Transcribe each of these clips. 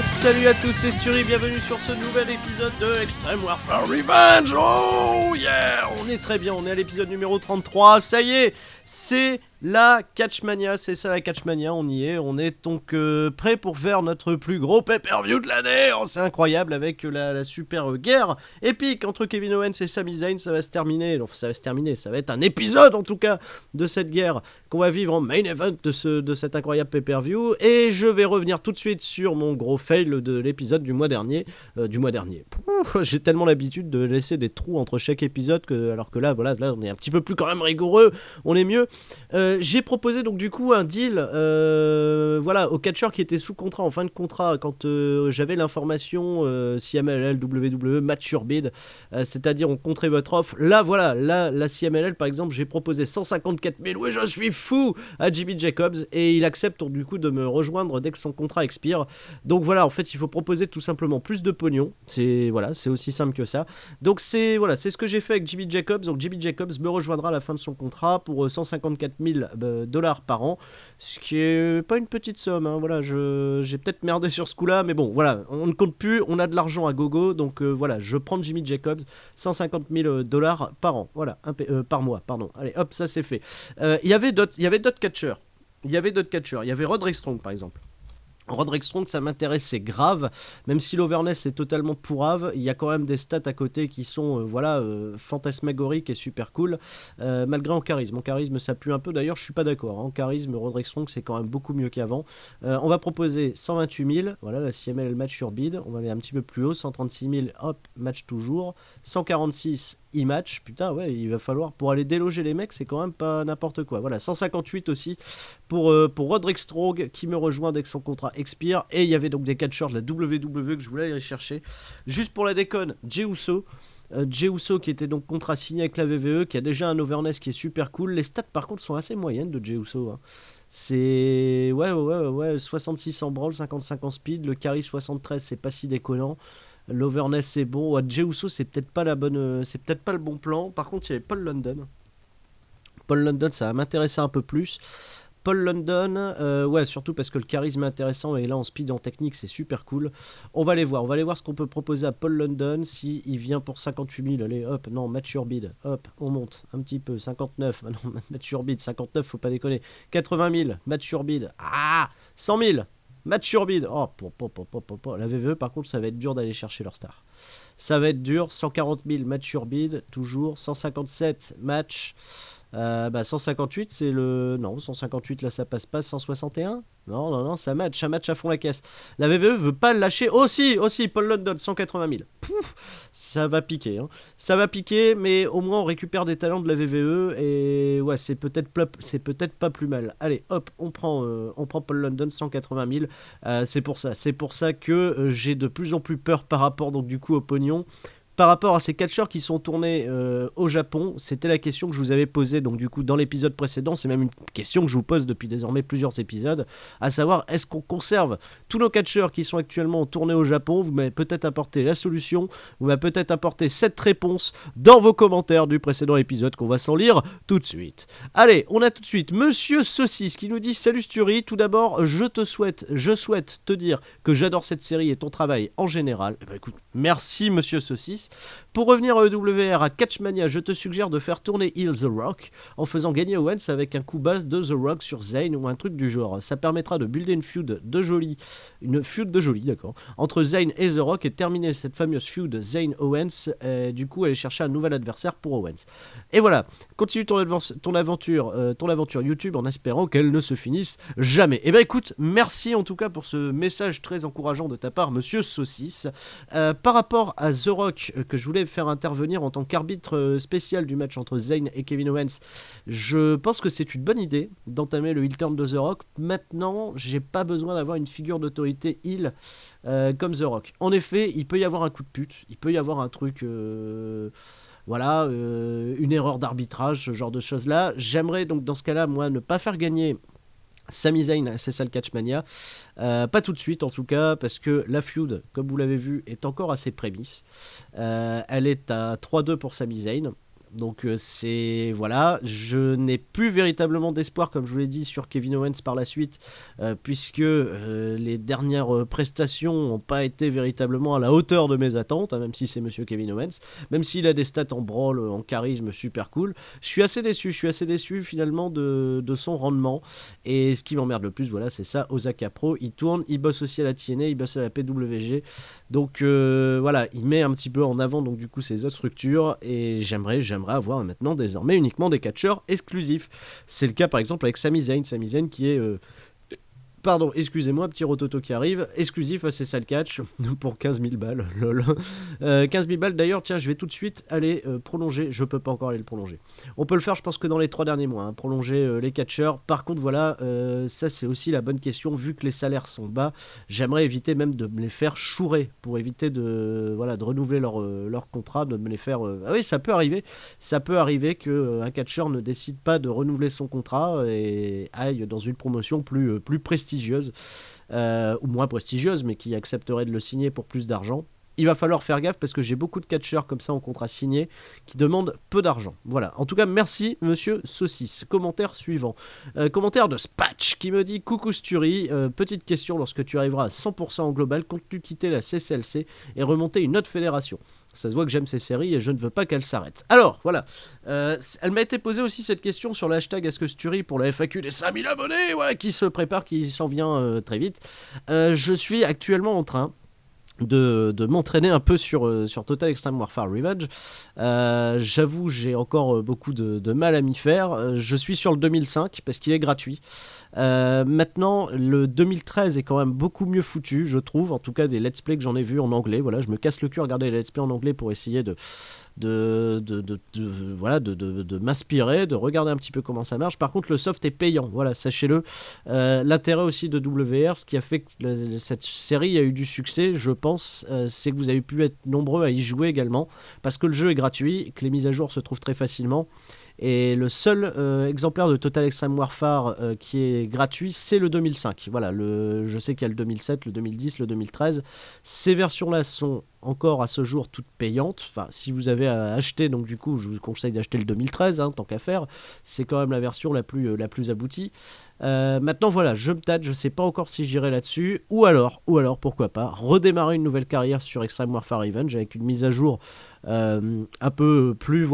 Salut à tous, c'est Sturi, bienvenue sur ce nouvel épisode de Extreme Warfare Revenge. Oh yeah, on est très bien, on est à l'épisode numéro 33, ça y est, c'est la Catchmania, c'est ça la Catchmania, on y est, on est donc prêt pour faire notre plus gros pay-per-view de l'année. Oh, c'est incroyable avec la super guerre épique entre Kevin Owens et Sami Zayn, ça va se terminer, ça va être un épisode en tout cas de cette guerre qu'on va vivre en main event de cet incroyable pay-per-view, et je vais revenir tout de suite sur mon gros fail de l'épisode du mois dernier. J'ai tellement l'habitude de laisser des trous entre chaque épisode alors que là on est un petit peu plus quand même rigoureux, on est mieux. J'ai proposé donc du coup un deal aux catcheurs qui étaient sous contrat, en fin de contrat, quand j'avais l'information CMLL, WWE, match your bid, c'est-à-dire on compterait votre offre. Là la CMLL par exemple, j'ai proposé 154 000, oui je suis fou, à Jimmy Jacobs, et il accepte du coup de me rejoindre dès que son contrat expire. Donc voilà, en fait il faut proposer tout simplement plus de pognon, c'est aussi simple que ça. Donc c'est ce que j'ai fait avec Jimmy Jacobs. Donc Jimmy Jacobs me rejoindra à la fin de son contrat pour 154 000 dollars par an, ce qui est pas une petite somme, hein. Voilà, j'ai peut-être merdé sur ce coup-là, mais bon, voilà, on ne compte plus, on a de l'argent à gogo, donc je prends Jimmy Jacobs, 150 000 dollars par an, voilà, par mois, pardon. Allez, hop, ça c'est fait. Il y avait d'autres catcheurs, il y avait Roderick Strong par exemple. Roderick Strong, ça m'intéresse, c'est grave, même si l'overness est totalement pourrave, il y a quand même des stats à côté qui sont fantasmagoriques et super cool, malgré en charisme. En charisme ça pue un peu, d'ailleurs je suis pas d'accord, en charisme Roderick Strong c'est quand même beaucoup mieux qu'avant. On va proposer 128 000, voilà la CML match sur bid, on va aller un petit peu plus haut, 136 000, hop, match toujours, 146 e-match, putain ouais, il va falloir, pour aller déloger les mecs, c'est quand même pas n'importe quoi. Voilà, 158 aussi pour Roderick Strong qui me rejoint dès que son contrat expire. Et il y avait donc des catcheurs de la WWE que je voulais aller chercher. Juste pour la déconne, Jey Uso. Jey Uso qui était donc contrat signé avec la WWE, qui a déjà un overness qui est super cool. Les stats par contre sont assez moyennes de Jey Uso, hein. C'est 66 en brawl, 55 en speed, le carry 73, c'est pas si déconnant. L'overness c'est bon. Jey Uso c'est peut-être pas le bon plan. Par contre il y avait Paul London. Paul London ça va m'intéresser un peu plus. Paul London, surtout parce que le charisme est intéressant, et là en speed, en technique, c'est super cool. On va aller voir ce qu'on peut proposer à Paul London, si il vient pour 58 000, allez hop, non, match your bid, hop, on monte un petit peu, 59, non, match your bid, 59, faut pas déconner, 80 000, match your bid, 100 000, match your bid, la VVE par contre ça va être dur d'aller chercher leur star. Ça va être dur, 140 000, match your bid, toujours, 157, match... 158 c'est le... Non, 158 là ça passe pas, 161 non, ça match à fond la caisse. La VVE veut pas le lâcher. Aussi, Paul London, 180 000. Pouf, ça va piquer, hein. Ça va piquer, mais au moins on récupère des talents de la VVE, et ouais, c'est peut-être pas plus mal. Allez, hop, on prend Paul London, 180 000. C'est pour ça que j'ai de plus en plus peur par rapport donc du coup au pognon. Par rapport à ces catcheurs qui sont tournés au Japon, c'était la question que je vous avais posée donc du coup dans l'épisode précédent, c'est même une question que je vous pose depuis désormais plusieurs épisodes, à savoir, est-ce qu'on conserve tous nos catcheurs qui sont actuellement tournés au Japon? Vous m'avez peut-être apporté la solution, vous m'avez peut-être apporté cette réponse dans vos commentaires du précédent épisode qu'on va s'en lire tout de suite. Allez, on a tout de suite Monsieur Saucisse qui nous dit: salut Sturi, tout d'abord je souhaite te dire que j'adore cette série et ton travail en général. Écoute, merci Monsieur Saucisse. Pour revenir à EWR, à Catchmania, je te suggère de faire tourner Heel The Rock en faisant gagner Owens avec un coup bas de The Rock sur Zayn ou un truc du genre. Ça permettra de builder une feud de jolie, d'accord, entre Zayn et The Rock, et terminer cette fameuse feud Zayn-Owens, du coup aller chercher un nouvel adversaire pour Owens. Et voilà, continue ton aventure YouTube en espérant qu'elle ne se finisse jamais. Et écoute, merci en tout cas pour ce message très encourageant de ta part, Monsieur Saucisse. Par rapport à The Rock, que je voulais faire intervenir en tant qu'arbitre spécial du match entre Zayn et Kevin Owens, je pense que c'est une bonne idée d'entamer le heel turn de The Rock. Maintenant, j'ai pas besoin d'avoir une figure d'autorité heel comme The Rock. En effet, il peut y avoir un coup de pute, il peut y avoir un truc... une erreur d'arbitrage, ce genre de choses là. J'aimerais donc dans ce cas là, moi, ne pas faire gagner Sami Zayn, c'est ça le Catchmania, pas tout de suite en tout cas, parce que la feud, comme vous l'avez vu, est encore assez prémisse. Elle est à 3-2 pour Sami Zayn. Donc c'est voilà, je n'ai plus véritablement d'espoir, comme je vous l'ai dit, sur Kevin Owens par la suite, puisque les dernières prestations n'ont pas été véritablement à la hauteur de mes attentes, hein, même si c'est Monsieur Kevin Owens, même s'il a des stats en brawl, en charisme super cool. Je suis assez déçu finalement de son rendement. Et ce qui m'emmerde le plus, voilà, c'est ça, Osaka Pro, il tourne, il bosse aussi à la TNA, il bosse à la PWG. Donc voilà, il met un petit peu en avant donc du coup ces autres structures, et j'aimerais avoir maintenant désormais uniquement des catcheurs exclusifs. C'est le cas par exemple avec Sami Zayn qui est pardon, excusez-moi, petit rototo qui arrive, exclusif à CSL Catch pour 15 000 balles, lol. 15 000 balles d'ailleurs, tiens, je vais tout de suite aller prolonger, je peux pas encore aller le prolonger. On peut le faire, je pense que dans les 3 derniers mois, hein, prolonger les catcheurs. Par contre, voilà, ça c'est aussi la bonne question, vu que les salaires sont bas, j'aimerais éviter même de me les faire chourer, pour éviter de renouveler leur contrat, de me les faire... Ah oui, ça peut arriver qu'un catcheur ne décide pas de renouveler son contrat et aille dans une promotion plus prestigieuse, ou moins prestigieuse, mais qui accepterait de le signer pour plus d'argent. Il va falloir faire gaffe parce que j'ai beaucoup de catcheurs comme ça en contrat signé qui demandent peu d'argent. Voilà. En tout cas, merci Monsieur Saucisse. Commentaire suivant. Commentaire de Spatch qui me dit: coucou Sturi, petite question, lorsque tu arriveras à 100% en global, comptes-tu quitter la CCLC et remonter une autre fédération? Ça se voit que j'aime ces séries et je ne veux pas qu'elles s'arrêtent. Alors, voilà. Elle m'a été posée aussi cette question sur le hashtag Est-ce que Sturi pour la FAQ des 5000 abonnés, voilà, qui se prépare, qui s'en vient très vite. Je suis actuellement en train de m'entraîner un peu sur Total Extreme Warfare Revenge. J'avoue, j'ai encore beaucoup de mal à m'y faire. Je suis sur le 2005 parce qu'il est gratuit. Maintenant, le 2013 est quand même beaucoup mieux foutu, je trouve. En tout cas, des let's play que j'en ai vu en anglais. Voilà, je me casse le cul à regarder les let's play en anglais pour essayer de m'inspirer, de regarder un petit peu comment ça marche. Par contre, le soft est payant, voilà, sachez-le. L'intérêt aussi de WR, ce qui a fait que cette série a eu du succès, je pense, c'est que vous avez pu être nombreux à y jouer également, parce que le jeu est gratuit, que les mises à jour se trouvent très facilement. Et le seul exemplaire de Total Extreme Warfare qui est gratuit, c'est le 2005. Voilà, je sais qu'il y a le 2007, le 2010, le 2013. Ces versions-là sont encore à ce jour toutes payantes. Enfin, si vous avez à acheter, donc du coup, je vous conseille d'acheter le 2013, hein, tant qu'à faire. C'est quand même la version la plus aboutie. Maintenant, voilà, je me tâte, je sais pas encore si j'irai là-dessus. Ou alors, pourquoi pas, redémarrer une nouvelle carrière sur Extreme Warfare Revenge avec une mise à jour un peu plus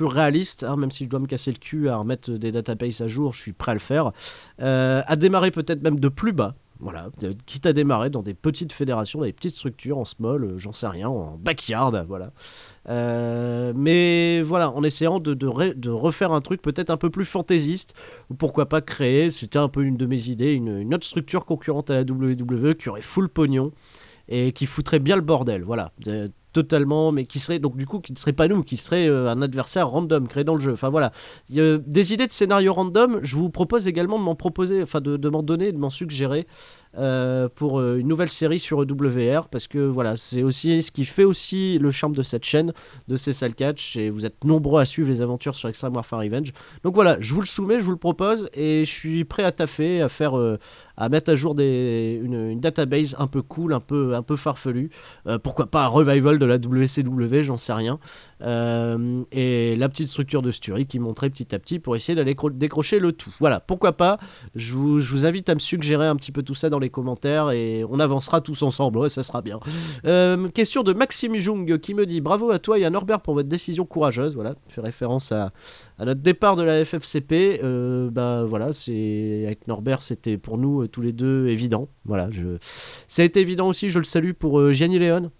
réaliste, hein, même si je dois me casser le cul à remettre des databases à jour, je suis prêt à le faire. À démarrer peut-être même de plus bas. Voilà, quitte à démarrer dans des petites fédérations, dans des petites structures, en small, j'en sais rien, en backyard, voilà. Mais voilà, en essayant de refaire un truc peut-être un peu plus fantaisiste, ou pourquoi pas créer, c'était un peu une de mes idées, une autre structure concurrente à la WWE qui aurait full pognon et qui foutrait bien le bordel, voilà. Totalement, mais qui serait donc du coup qui ne serait pas nous, qui serait un adversaire random créé dans le jeu. Enfin voilà, des idées de scénario random. Je vous propose également de m'en proposer, enfin de m'en donner, de m'en suggérer pour une nouvelle série sur WR, parce que voilà, c'est aussi ce qui fait aussi le charme de cette chaîne de CSL Catch, et vous êtes nombreux à suivre les aventures sur Extreme Warfare Revenge. Donc voilà, je vous le soumets, je vous le propose, et je suis prêt à taffer, à faire à mettre à jour une database un peu cool, un peu farfelue. Pourquoi pas un revival de la WCW, j'en sais rien. Et la petite structure de Sturi qui monterait petit à petit pour essayer d'aller décrocher le tout. Voilà, pourquoi pas. Je vous invite à me suggérer un petit peu tout ça dans les commentaires et on avancera tous ensemble, ouais, ça sera bien. Question de Maxime Jung qui me dit: bravo à toi et à Norbert pour votre décision courageuse. Voilà, fait référence à notre départ de la FFCP. Bah voilà, avec Norbert, c'était pour nous tous les deux évident. Voilà, ça a été évident aussi, je le salue, pour Gianni Leon.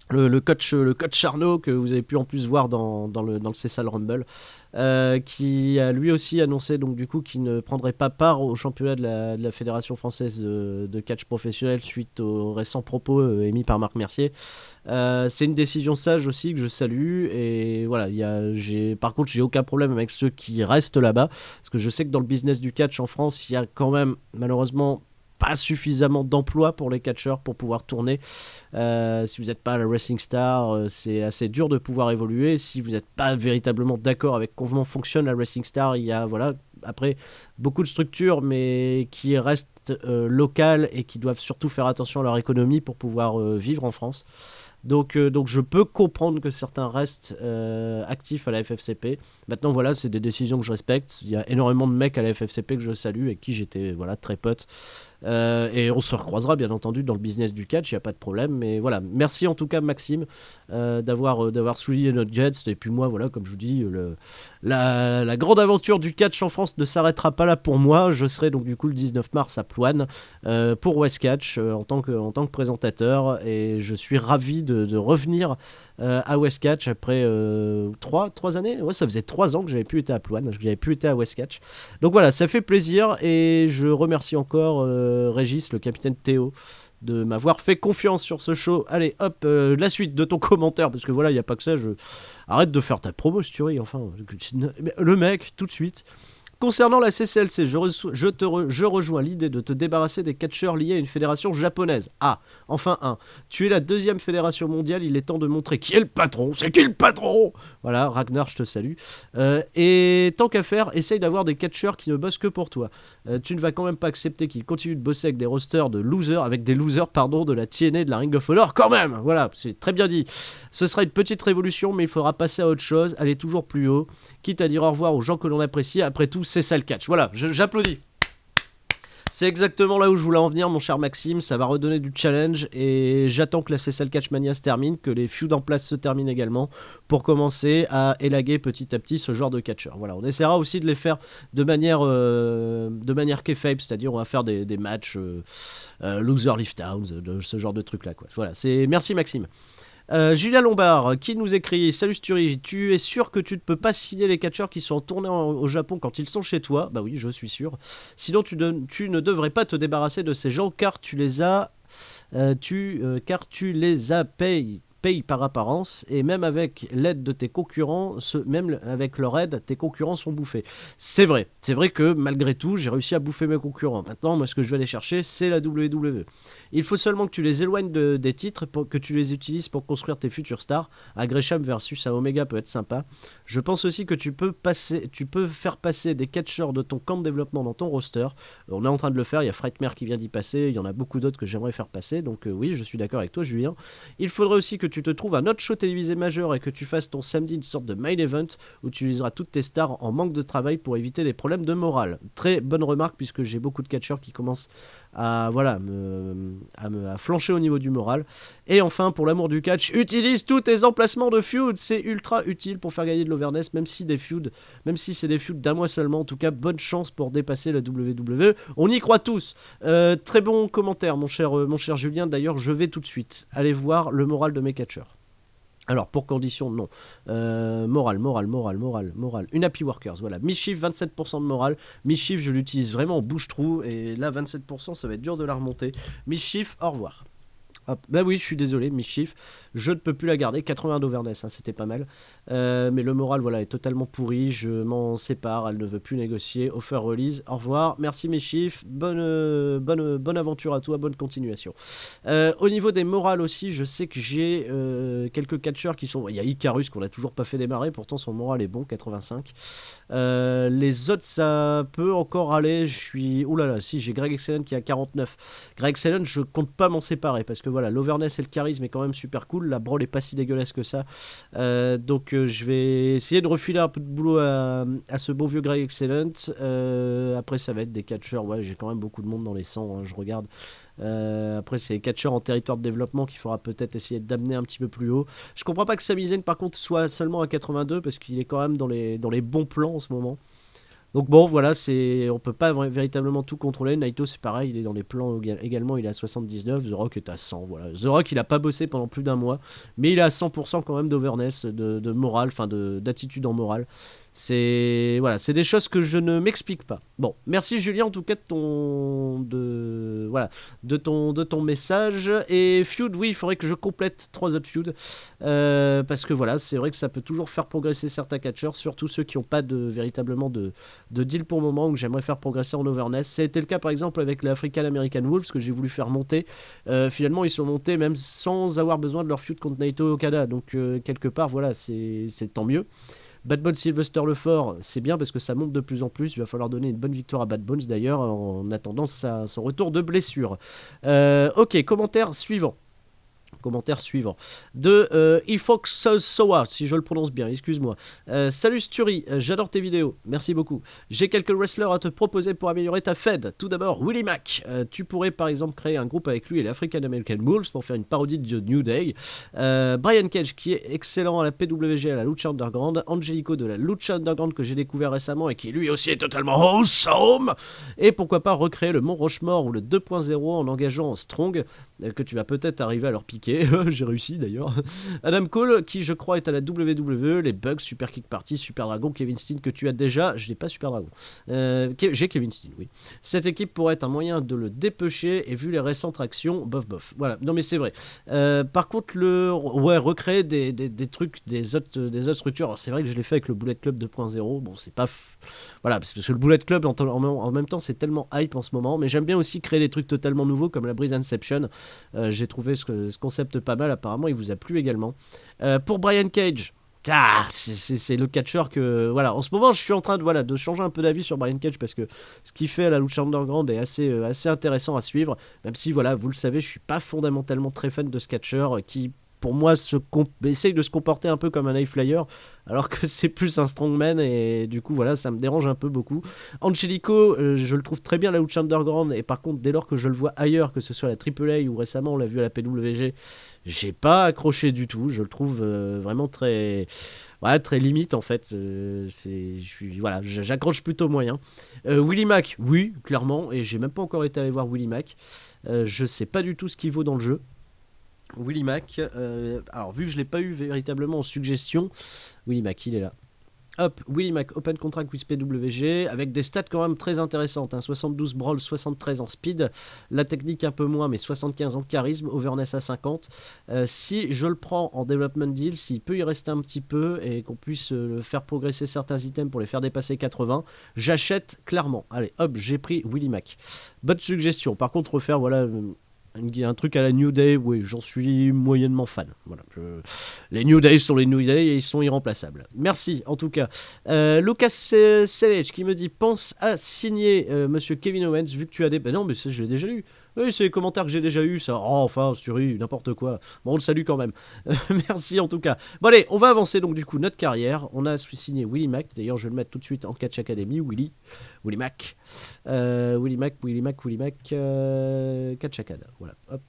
Le coach Charnot, que vous avez pu en plus voir dans le CSL Rumble, qui a lui aussi annoncé donc du coup qu'il ne prendrait pas part au championnat de la Fédération Française de catch professionnel suite aux récents propos émis par Marc Mercier. C'est une décision sage aussi que je salue, et voilà, par contre j'ai aucun problème avec ceux qui restent là-bas, parce que je sais que dans le business du catch en France, il y a quand même malheureusement pas suffisamment d'emplois pour les catcheurs pour pouvoir tourner. Si vous n'êtes pas à la Wrestling Star, c'est assez dur de pouvoir évoluer. Si vous n'êtes pas véritablement d'accord avec comment fonctionne la Wrestling Star, il y a voilà. Après, beaucoup de structures, mais qui restent locales et qui doivent surtout faire attention à leur économie pour pouvoir vivre en France. Donc je peux comprendre que certains restent actifs à la FFCP. Maintenant voilà, c'est des décisions que je respecte. Il y a énormément de mecs à la FFCP que je salue et qui j'étais voilà, très pote. Et on se recroisera bien entendu dans le business du catch, il n'y a pas de problème. Mais voilà, merci en tout cas Maxime d'avoir souligné notre Jets. Et puis moi, voilà, comme je vous dis, la grande aventure du catch en France ne s'arrêtera pas là pour moi. Je serai donc du coup le 19 mars à Plouane pour West Catch en tant que présentateur. Et je suis ravi de revenir à West Catch après 3 années. Ouais, ça faisait 3 ans que j'avais plus été à Plouane, que j'avais plus été à West Catch. Donc voilà, ça fait plaisir et je remercie encore Régis, le capitaine Théo, de m'avoir fait confiance sur ce show. Allez, hop, la suite de ton commentaire, parce que voilà, il n'y a pas que ça. Arrête de faire ta promo, si tu ris, enfin. Le mec, tout de suite. Concernant la CCLC, je rejoins l'idée de te débarrasser des catcheurs liés à une fédération japonaise. Ah, enfin un. Tu es la 2e fédération mondiale, il est temps de montrer qui est le patron. C'est qui le patron? Voilà, Ragnar, je te salue. Et tant qu'à faire, essaye d'avoir des catcheurs qui ne bossent que pour toi. Tu ne vas quand même pas accepter qu'ils continuent de bosser avec des rosters de losers, de la TNA, de la Ring of Honor, quand même. Voilà, c'est très bien dit. Ce sera une petite révolution, mais il faudra passer à autre chose, aller toujours plus haut, quitte à dire au revoir aux gens que l'on apprécie. Après tout, c'est ça le catch. Voilà, j'applaudis. C'est exactement là où je voulais en venir, mon cher Maxime. Ça va redonner du challenge et j'attends que la CSL Catchmania se termine, que les feuds en place se terminent également pour commencer à élaguer petit à petit ce genre de catcheurs. Voilà, on essaiera aussi de les faire de manière kayfabe, c'est-à-dire on va faire des matchs loser lift downs, de ce genre de trucs là quoi. Voilà, merci Maxime. Julien Lombard qui nous écrit: Salut Sturi, tu es sûr que tu ne peux pas signer les catcheurs qui sont en tournée au Japon quand ils sont chez toi? Bah oui, je suis sûr. Sinon tu ne devrais pas te débarrasser de ces gens car tu les as payes par apparence, et même avec l'aide de tes concurrents, même avec leur aide, tes concurrents sont bouffés. C'est vrai que malgré tout, j'ai réussi à bouffer mes concurrents. Maintenant, moi, ce que je vais aller chercher, c'est la WWE. Il faut seulement que tu les éloignes des titres, pour que tu les utilises pour construire tes futures stars. À Gresham versus à Omega peut être sympa. Je pense aussi que tu peux faire passer des catcheurs de ton camp de développement dans ton roster. On est en train de le faire, il y a Frightmare qui vient d'y passer, il y en a beaucoup d'autres que j'aimerais faire passer, donc oui, je suis d'accord avec toi Julien. Il faudrait aussi que tu te trouves un autre show télévisé majeur et que tu fasses ton samedi une sorte de main event où tu utiliseras toutes tes stars en manque de travail pour éviter les problèmes de morale. Très bonne remarque, puisque j'ai beaucoup de catcheurs qui commencent à flancher au niveau du moral. Et enfin, pour l'amour du catch, utilise tous tes emplacements de feud, c'est ultra utile pour faire gagner de l'overness, même si c'est des feuds d'un mois seulement. En tout cas, bonne chance pour dépasser la WWE, on y croit tous. Très bon commentaire mon cher Julien, d'ailleurs je vais tout de suite aller voir le moral de mes catcheurs. Alors, pour condition, non. Moral. Une Happy Workers, voilà. Mischief, 27% de morale. Mischief, je l'utilise vraiment en bouche-trou. Et là, 27%, ça va être dur de la remonter. Mischief, au revoir. Hop. Bah oui, je suis désolé, Mischief, je ne peux plus la garder. 80 d'overness, hein, c'était pas mal. Mais le moral, voilà, est totalement pourri. Je m'en sépare, elle ne veut plus négocier. Offer release, au revoir. Merci Mischief, bonne aventure à toi, bonne continuation. Au niveau des morales aussi, je sais que j'ai quelques catcheurs qui sont... Il y a Icarus qu'on n'a toujours pas fait démarrer, pourtant son moral est bon, 85. Les autres, ça peut encore aller. Oulala, si, j'ai Greg Excellent qui a 49. Greg Excellent, je compte pas m'en séparer parce que voilà, l'overness et le charisme est quand même super cool. La brawl est pas si dégueulasse que ça. Donc je vais essayer de refiler un peu de boulot à ce bon vieux Greg Excellent. Après, ça va être des catcheurs. Ouais, j'ai quand même beaucoup de monde dans les 100, hein, je regarde. Après, c'est les catcheurs en territoire de développement qu'il faudra peut-être essayer d'amener un petit peu plus haut. Je comprends pas que Sami Zayn par contre soit seulement à 82 parce qu'il est quand même dans les bons plans en ce moment. Donc bon, voilà, on peut pas véritablement tout contrôler. Naito, c'est pareil, il est dans les plans également, il est à 79. The Rock est à 100. Voilà. The Rock, il a pas bossé pendant plus d'un mois, mais il est à 100% quand même d'overness, de morale, enfin d'attitude en morale. C'est des choses que je ne m'explique pas. Bon, merci Julien en tout cas de ton message. Et feud, oui, il faudrait que je complète 3 autres feuds parce que voilà, c'est vrai que ça peut toujours faire progresser certains catcheurs, surtout ceux qui n'ont pas véritablement de deal pour le moment, ou que j'aimerais faire progresser en overness. Ça a été le cas par exemple avec les African American Wolves que j'ai voulu faire monter. Finalement, ils sont montés même sans avoir besoin de leur feud contre Naito et Okada. Donc quelque part, voilà, c'est tant mieux. Bad Bones Sylvester Lefort, c'est bien parce que ça monte de plus en plus. Il va falloir donner une bonne victoire à Bad Bones d'ailleurs en attendant son retour de blessure. Ok, commentaire suivant. Commentaire suivant de Ifox Soa, si je le prononce bien, excuse-moi. Salut Sturi, j'adore tes vidéos, merci beaucoup. J'ai quelques wrestlers à te proposer pour améliorer ta Fed. Tout d'abord, Willie Mack. Tu pourrais par exemple créer un groupe avec lui et l'African American Bulls pour faire une parodie de New Day. Brian Cage, qui est excellent à la PWG, à la Lucha Underground. Angelico de la Lucha Underground, que j'ai découvert récemment et qui lui aussi est totalement awesome. Et pourquoi pas recréer le Mont Rochemort ou le 2.0 en engageant Strong, que tu vas peut-être arriver à leur piquer. J'ai réussi d'ailleurs. Adam Cole, qui je crois est à la WWE, les Bugs, Super Kick Party, Super Dragon, Kevin Steen que tu as déjà. Je n'ai pas Super Dragon. J'ai Kevin Steen, oui. Cette équipe pourrait être un moyen de le dépêcher et vu les récentes actions, bof bof. Voilà, non mais c'est vrai. Par contre, recréer des trucs, des autres structures. Alors c'est vrai que je l'ai fait avec le Bullet Club 2.0. Bon, c'est pas. Voilà, parce que le Bullet Club en même temps c'est tellement hype en ce moment. Mais j'aime bien aussi créer des trucs totalement nouveaux comme la Breeze Inception. J'ai trouvé ce concept pas mal, apparemment il vous a plu également. Pour Brian Cage, c'est le catcheur que... Voilà, en ce moment je suis en train de changer un peu d'avis sur Brian Cage parce que ce qu'il fait à la Lucha Underground est assez intéressant à suivre, même si voilà, vous le savez, je suis pas fondamentalement très fan de ce catcheur qui pour moi essaye de se comporter un peu comme un high flyer alors que c'est plus un strongman et du coup voilà, ça me dérange un peu beaucoup. Angelico, je le trouve très bien à la Lucha Underground et par contre dès lors que je le vois ailleurs, que ce soit à la AAA ou récemment on l'a vu à la PWG, j'ai pas accroché du tout. Je le trouve vraiment très limite en fait. J'accroche plutôt moyen. Willie Mack, oui clairement, et j'ai même pas encore été allé voir Willie Mack. Je sais pas du tout ce qu'il vaut dans le jeu. Willie Mack, alors vu que je l'ai pas eu véritablement en suggestion, Willie Mack il est là. Hop, Willie Mack, Open Contract with PWG, avec des stats quand même très intéressantes, 72 brawl, 73 en speed, la technique un peu moins, mais 75 en charisme, overness à 50. Si je le prends en development deal, s'il peut y rester un petit peu et qu'on puisse faire progresser certains items pour les faire dépasser 80, j'achète clairement. Allez, hop, j'ai pris Willie Mack. Bonne suggestion. Par contre, refaire, voilà... un truc à la New Day, oui, j'en suis moyennement fan. Voilà, les New Day sont les New Day et ils sont irremplaçables. Merci, en tout cas. Lucas Selech qui me dit, pense à signer Monsieur Kevin Owens, vu que tu as des... Ben non, mais ça, je l'ai déjà lu. Oui, c'est les commentaires que j'ai déjà eu, ça. Oh, enfin, Sturi, n'importe quoi. Bon, on le salue quand même. Merci en tout cas. Bon, allez, on va avancer donc du coup notre carrière. On a signé Willie Mack. D'ailleurs, je vais le mettre tout de suite en Catch Academy. Willie Mack. Willie Mack. Catch Acad. Voilà, hop.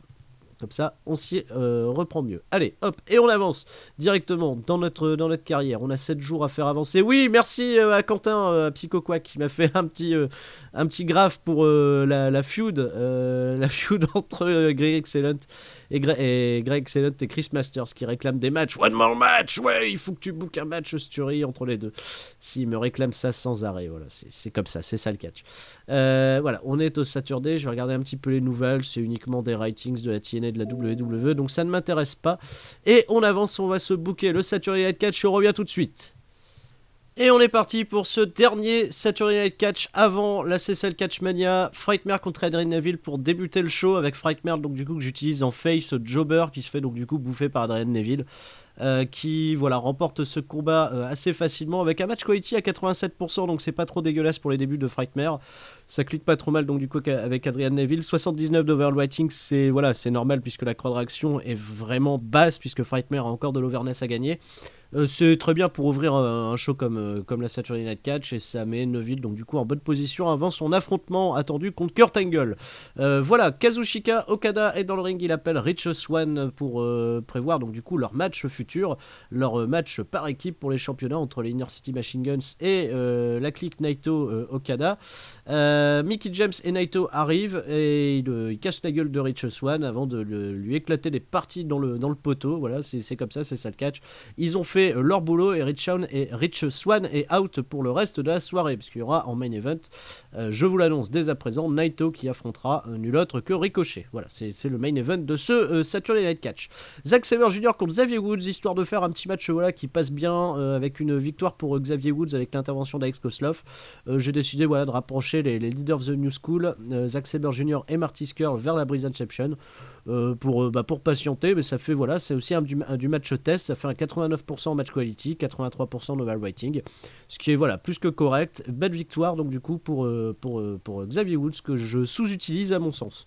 Comme ça, on s'y reprend mieux. Allez, hop, et on avance directement dans notre carrière. On a 7 jours à faire avancer. Oui, merci à Quentin, Psychoquack, qui m'a fait un petit graphe pour la feud entre Greg Excellent et Greg Excellent et Chris Masters, qui réclament des matchs. One more match, ouais, il faut que tu bookes un match Sturi entre les deux. S'il me réclame ça sans arrêt, voilà, c'est comme ça, c'est ça le catch. Voilà, on est au Saturday, je vais regarder un petit peu les nouvelles, c'est uniquement des writings de la TNA, de la WWE, donc ça ne m'intéresse pas. Et on avance, on va se booker le Saturday Night Catch, on revient tout de suite. Et on est parti pour ce dernier Saturday Night Catch avant la CSL Catchmania. Frightmare contre Adrian Neville pour débuter le show avec Frightmare, donc du coup que j'utilise en face Jobber, qui se fait donc du coup bouffer par Adrian Neville. Qui voilà, remporte ce combat assez facilement avec un match quality à 87%, donc c'est pas trop dégueulasse pour les débuts de Frightmare. Ça clique pas trop mal donc du coup avec Adrian Neville. 79 d'overwriting, c'est normal puisque la crowd réaction est vraiment basse puisque Frightmare a encore de l'overness à gagner. C'est très bien pour ouvrir un show comme la Saturday Night Catch, et ça met Neville donc du coup en bonne position avant son affrontement attendu contre Kurt Angle. Voilà, Kazuchika Okada est dans le ring, il appelle Rich Swann pour prévoir donc du coup leur match futur, leur match par équipe pour les championnats entre les Inner City Machine Guns et la clique Naito Okada. Mickey James et Naito arrivent et ils cassent la gueule de Rich Swann avant de lui éclater des parties dans le poteau. Voilà, c'est comme ça, c'est ça le catch. Ils ont fait leur boulot et Rich Swann est out pour le reste de la soirée puisqu'il y aura en main event, je vous l'annonce dès à présent, Naito qui affrontera nul autre que Ricochet. Voilà, c'est le main event de ce Saturday Night Catch. Zack Sabre Jr. contre Xavier Woods, histoire de faire un petit match qui passe bien avec une victoire pour Xavier Woods avec l'intervention d'Alex Koslov. J'ai décidé de rapprocher les leaders of the New School, Zack Sabre Jr. et Marty Scurll vers la Breeze Inception pour patienter, mais ça fait c'est aussi du match test, ça fait un 89% 80% match quality, 83% novel rating, ce qui est voilà plus que correct. Belle victoire donc du coup pour Xavier Woods que je sous-utilise à mon sens.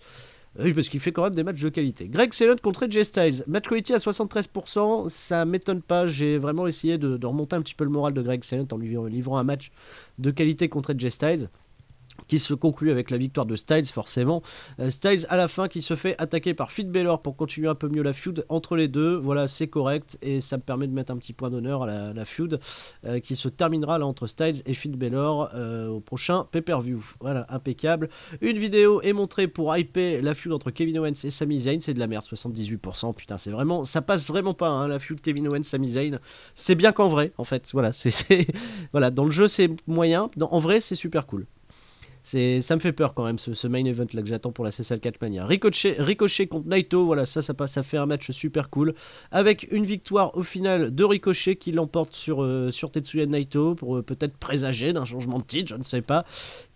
Oui, parce qu'il fait quand même des matchs de qualité. Greg Sellen contre AJ Styles. Match quality à 73%, ça m'étonne pas. J'ai vraiment essayé de remonter un petit peu le moral de Greg Sellen en lui livrant un match de qualité contre AJ Styles, qui se conclut avec la victoire de Styles forcément. Styles à la fin qui se fait attaquer par Finn Balor pour continuer un peu mieux la feud entre les deux. Voilà, c'est correct et ça me permet de mettre un petit point d'honneur à la feud qui se terminera là entre Styles et Finn Balor au prochain pay-per-view. Voilà, impeccable. Une vidéo est montrée pour hyper la feud entre Kevin Owens et Sami Zayn. C'est de la merde, 78%. Putain, c'est vraiment, ça passe vraiment pas hein, la feud Kevin Owens Sami Zayn. C'est bien qu'en vrai, en fait. Voilà, voilà, dans le jeu c'est moyen, en vrai c'est super cool. Ça me fait peur quand même ce main event là que j'attends pour la CSL Catchmania. Ricochet contre Naito, voilà, ça fait un match super cool. Avec une victoire au final de Ricochet qui l'emporte sur Tetsuya Naito pour peut-être présager d'un changement de titre, je ne sais pas.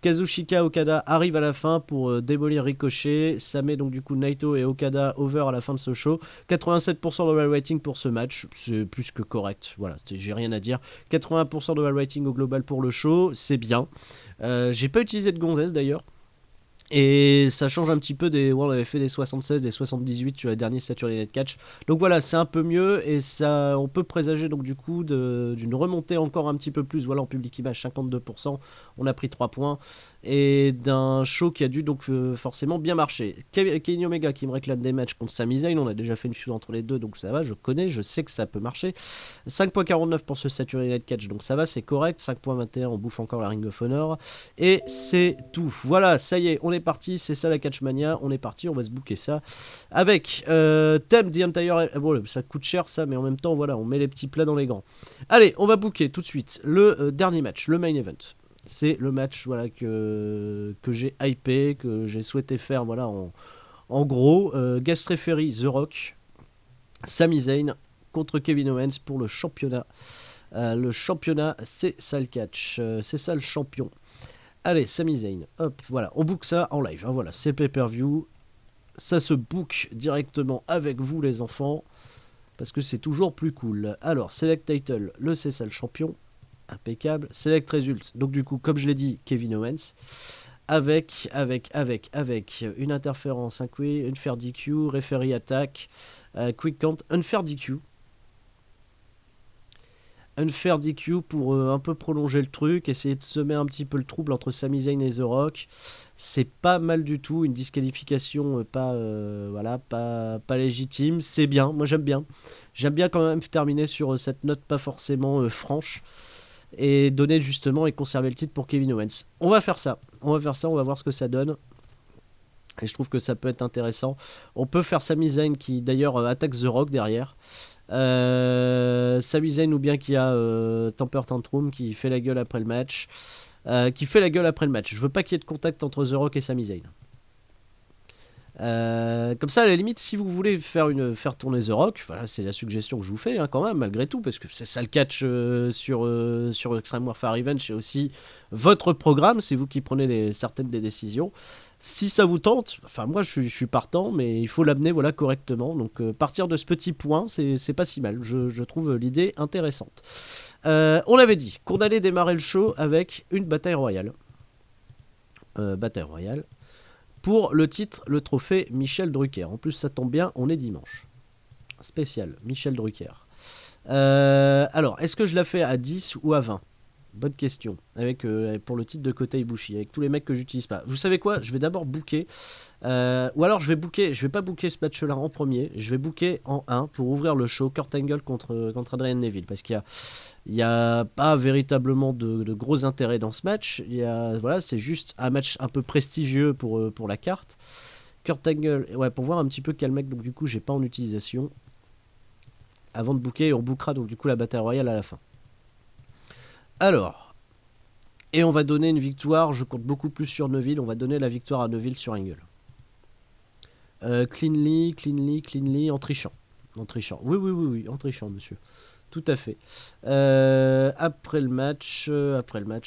Kazuchika Okada arrive à la fin pour démolir Ricochet. Ça met donc du coup Naito et Okada over à la fin de ce show. 87% de rating pour ce match, c'est plus que correct. Voilà, j'ai rien à dire. 80% de rating au global pour le show, c'est bien. J'ai pas utilisé de gonzesse d'ailleurs. Et ça change un petit peu on avait fait des 76, des 78 sur les derniers Saturday Night Catch. Donc voilà, c'est un peu mieux et ça, on peut présager donc du coup d'une remontée encore un petit peu plus. Voilà, en public image 52%, on a pris 3 points et d'un show qui a dû donc forcément bien marcher. Kenny Omega qui me réclame des matchs contre Sami Zayn, on a déjà fait une feud entre les deux donc ça va, je sais que ça peut marcher. 5.49 pour ce Saturday Night Catch, donc ça va, c'est correct. 5.21, on bouffe encore la Ring of Honor et c'est tout. Voilà, ça y est, on est parti, c'est ça la Catchmania, on est parti, on va se booker ça avec thème The Entire. Bon, ça coûte cher ça, mais en même temps, voilà, on met les petits plats dans les grands. Allez, on va booker tout de suite le dernier match, le main event. C'est le match voilà, que j'ai hypé, que j'ai souhaité faire voilà, en gros. Guest referee The Rock, Sami Zayn contre Kevin Owens pour le championnat. Le championnat, c'est ça le catch, c'est ça le champion. Allez, Sami Zayn, hop, voilà, on book ça en live, hein, voilà, c'est pay-per-view, ça se book directement avec vous les enfants, parce que c'est toujours plus cool. Alors, Select Title, c'est ça le champion, impeccable. Select Result, donc du coup, comme je l'ai dit, Kevin Owens, avec une interférence, un quick, unfair DQ, referee attack, quick count, unfair DQ. Unfair DQ pour un peu prolonger le truc, essayer de semer un petit peu le trouble entre Sami Zayn et The Rock. C'est pas mal du tout, une disqualification pas légitime, c'est bien, moi j'aime bien. J'aime bien quand même terminer sur cette note pas forcément franche et donner justement et conserver le titre pour Kevin Owens. On va faire ça, on va voir ce que ça donne. Et je trouve que ça peut être intéressant. On peut faire Sami Zayn qui d'ailleurs attaque The Rock derrière. Sami Zayn ou bien qui a Temper Tantrum qui fait la gueule après le match. Je veux pas qu'il y ait de contact entre The Rock et Sami Zayn. Comme ça à la limite si vous voulez faire tourner The Rock, voilà, c'est la suggestion que je vous fais hein, quand même malgré tout parce que c'est ça le catch sur Extreme Warfare Revenge, c'est aussi votre programme, c'est vous qui prenez certaines des décisions. Si ça vous tente, enfin moi je suis partant, mais il faut l'amener voilà correctement. Donc partir de ce petit point, c'est pas si mal. Je trouve l'idée intéressante. On avait dit qu'on allait démarrer le show avec une bataille royale. Pour le titre, le trophée Michel Drucker. En plus ça tombe bien, on est dimanche. Spécial, Michel Drucker. Alors, est-ce que je la fais à 10 ou à 20 ? Bonne question. Pour le titre de Kota Ibushi, avec tous les mecs que j'utilise pas. Vous savez quoi ? Je vais d'abord booker. Ou alors je vais pas booker ce match-là en premier. Je vais booker en 1 pour ouvrir le show Kurt Angle contre Adrian Neville. Parce qu'il y a pas véritablement de gros intérêt dans ce match. Voilà, c'est juste un match un peu prestigieux pour la carte. Kurt Angle, ouais, pour voir un petit peu quel mec, donc du coup j'ai pas en utilisation. Avant de booker, on bookera donc du coup la bataille royale à la fin. Alors, et on va donner une victoire, je compte beaucoup plus sur Neville, on va donner la victoire à Neville sur Angle. Cleanly, en trichant. Oui, en trichant, monsieur. Tout à fait. Après le match, Adrian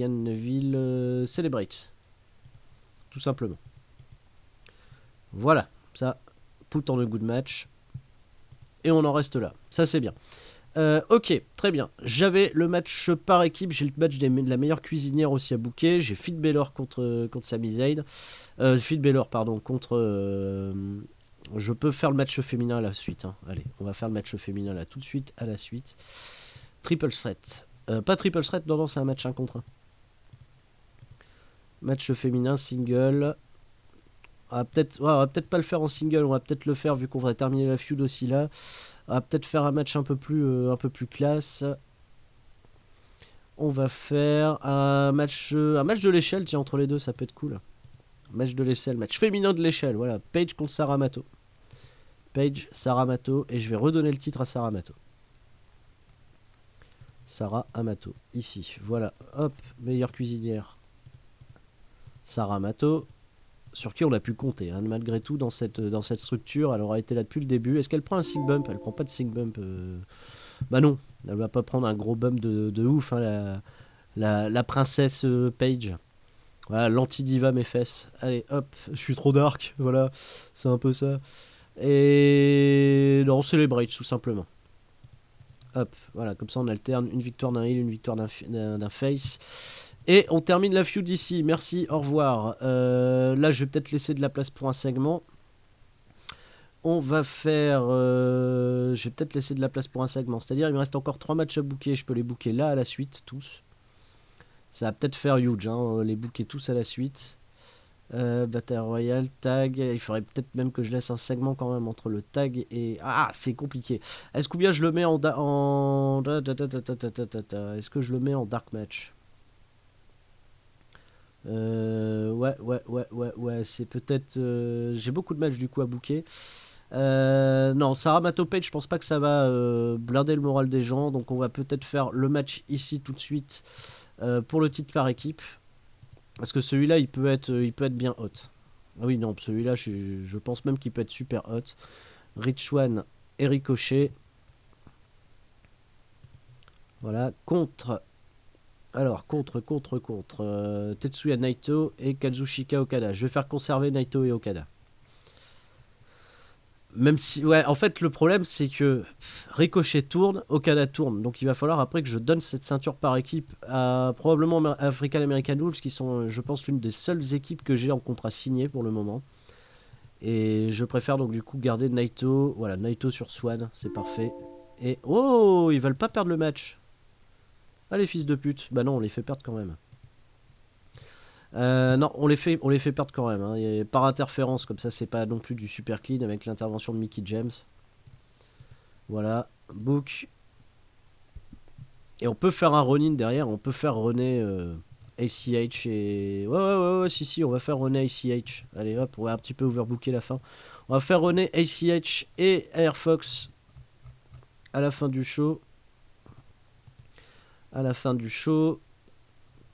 Neville celebrate. Tout simplement. Voilà, ça, put on a good match. et on en reste là. Ça, c'est bien. Ok, très bien. J'avais le match par équipe, j'ai le match de la meilleure cuisinière aussi à booker. J'ai Fit Baylor contre Sami Zayn. Fit Baylor, pardon, contre... je peux faire le match féminin à la suite. Hein. Allez, on va faire le match féminin là tout de suite, à la suite. Triple threat. Pas triple threat, non, c'est un match 1 contre 1. Match féminin, single. On va peut-être pas le faire en single, on va peut-être le faire vu qu'on va terminer la feud aussi là. On va peut-être faire un match un peu plus classe. On va faire un match de l'échelle, tiens, entre les deux, ça peut être cool. Match de l'échelle, match féminin de l'échelle, voilà. Paige contre Sarah Amato. Paige, Sarah Amato, et je vais redonner le titre à Sarah Amato. Sarah Amato, ici, voilà. Hop, meilleure cuisinière. Sarah Amato, sur qui on a pu compter, hein. Malgré tout, dans cette structure, elle aura été là depuis le début. Est-ce qu'elle prend un sick bump? Elle prend pas de sick bump. Bah non, elle va pas prendre un gros bump de ouf, hein, la princesse Paige. Voilà, l'anti-diva mes fesses. Allez, hop, je suis trop dark, voilà, c'est un peu ça. Et non, celebrate tout simplement. Hop, voilà, comme ça on alterne une victoire d'un heal, une victoire d'un face. Et on termine la feud ici. Merci, au revoir. Là, je vais peut-être laisser de la place pour un segment. On va faire... je vais peut-être laisser de la place pour un segment. C'est-à-dire, il me reste encore 3 matchs à booker. Je peux les booker là à la suite, tous. Ça va peut-être faire huge, hein, les booker tous à la suite. Bataille Royale, tag. Il faudrait peut-être même que je laisse un segment quand même entre le tag et... Ah, c'est compliqué. Est-ce que bien je le mets en... Est-ce que je le mets en dark match? Ouais, c'est peut-être... J'ai beaucoup de matchs du coup à booker. Non, Sarah Mato Page, je pense pas que ça va blinder le moral des gens. Donc on va peut-être faire le match ici tout de suite pour le titre par équipe. Parce que celui-là, il peut être bien hot. Ah oui, non, celui-là, je pense même qu'il peut être super hot. Rich One et Ricochet. Voilà, contre Tetsuya Naito et Kazuchika Okada. Je vais faire conserver Naito et Okada. Même si, ouais, en fait, le problème, c'est que Ricochet tourne, Okada tourne. Donc, il va falloir après que je donne cette ceinture par équipe à probablement African American Wolves, qui sont, je pense, l'une des seules équipes que j'ai en contrat signé pour le moment. Et je préfère donc, du coup, garder Naito. Voilà, Naito sur Swan, c'est parfait. Et, oh, ils veulent pas perdre le match. Ah, les fils de pute. Bah non, on les fait perdre quand même. Non, on les fait perdre quand même. Hein. Par interférence, comme ça, c'est pas non plus du super clean avec l'intervention de Mickey James. Voilà, book. Et on peut faire un run-in derrière, on peut faire runner ACH et... Ouais, si, on va faire runner ACH. Allez hop, on va un petit peu overbooker la fin. On va faire runner ACH et Air Fox à la fin du show. À la fin du show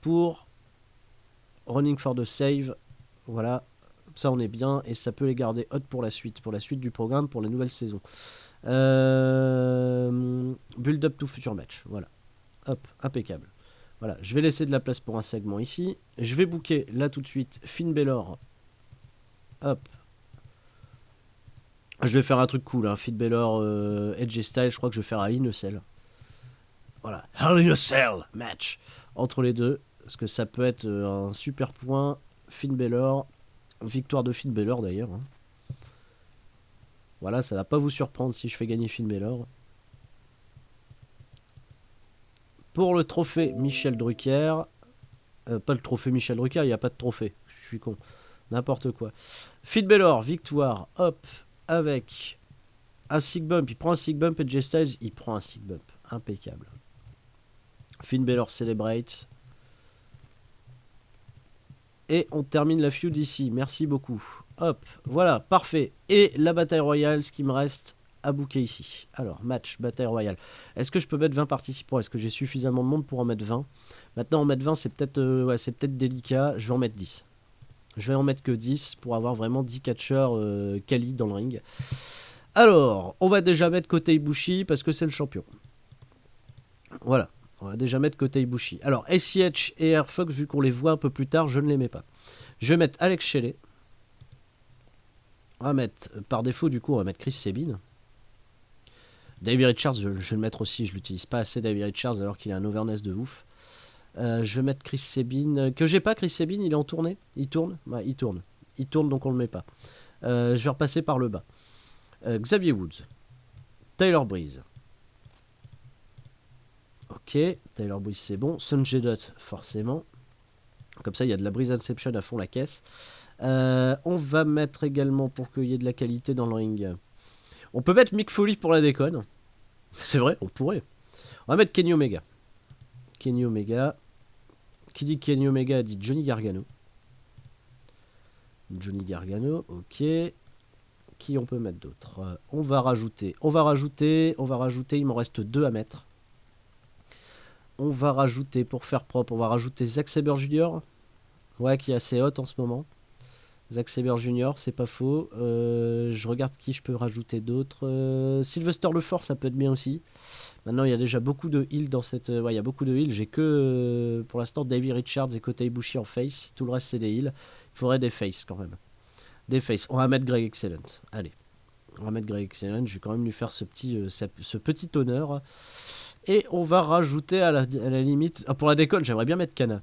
pour running for the save. Voilà, ça on est bien et ça peut les garder hot pour la suite du programme, pour les nouvelles saisons. Build up to future match, voilà. Hop, impeccable. Voilà, je vais laisser de la place pour un segment ici. Je vais booker là tout de suite Finn Balor. Hop. Je vais faire un truc cool, hein. Finn Balor, Edge Style, je crois que je vais faire un Hell in a Cell. Voilà, Hell in a Cell match entre les deux. Parce que ça peut être un super point. Finn Balor. Victoire de Finn Balor d'ailleurs. Hein. Voilà, ça va pas vous surprendre si je fais gagner Finn Balor. Pour le trophée Michel Drucker. Pas le trophée Michel Drucker, il n'y a pas de trophée. Je suis con. N'importe quoi. Finn Balor, victoire. Hop, avec un sick bump. Il prend un sick bump et Jay Styles, il prend un sick bump. Impeccable. Finn Balor celebrate. Et on termine la feud ici. Merci beaucoup. Hop, voilà, parfait. Et la bataille royale, ce qui me reste à booker ici. Alors, match, bataille royale. Est-ce que je peux mettre 20 participants? Est-ce que j'ai suffisamment de monde pour en mettre 20? Maintenant, en mettre 20, c'est peut-être délicat. Je vais en mettre 10. Je vais en mettre que 10 pour avoir vraiment 10 catcheurs quali dans le ring. Alors, on va déjà mettre Kota Ibushi parce que c'est le champion. Voilà. On va déjà mettre Kota Ibushi. Alors, ACH et Air Fox, vu qu'on les voit un peu plus tard, je ne les mets pas. Je vais mettre Alex Shelley. On va mettre, par défaut, du coup, on va mettre Chris Sabin. Davey Richards, je vais le mettre aussi, je l'utilise pas assez Davey Richards alors qu'il a un overness de ouf. Je vais mettre Chris Sabin, que j'ai pas Chris Sabin, il est en tournée. Il tourne. Ouais, il tourne. Il tourne donc on le met pas. Je vais repasser par le bas. Xavier Woods. Tyler Breeze. Ok, Tyler Breeze c'est bon. Sanjay Dutt forcément. Comme ça il y a de la Breeze Inception à fond la caisse. On va mettre également pour qu'il y ait de la qualité dans le ring. On peut mettre Mick Foley pour la déconne. C'est vrai, on pourrait. On va mettre Kenny Omega. Kenny Omega. Qui dit Kenny Omega dit Johnny Gargano. Johnny Gargano, ok. Qui on peut mettre d'autre? On va rajouter, il m'en reste 2 à mettre. On va rajouter, pour faire propre, on va rajouter Zack Sabre Jr. Ouais, qui est assez hot en ce moment. Zack Sabre Jr., c'est pas faux. Je regarde qui je peux rajouter d'autres. Sylvester Lefort, ça peut être bien aussi. Maintenant, il y a déjà beaucoup de heal dans cette... ouais, il y a beaucoup de heal. J'ai que, pour l'instant, Davey Richards et Kota Ibushi en face. Tout le reste, c'est des heals. Il faudrait des faces, quand même. Des faces. On va mettre Greg Excellent. Allez. On va mettre Greg Excellent. Je vais quand même lui faire ce petit honneur. Et on va rajouter à la limite... Ah, pour la déconne, j'aimerais bien mettre Kana.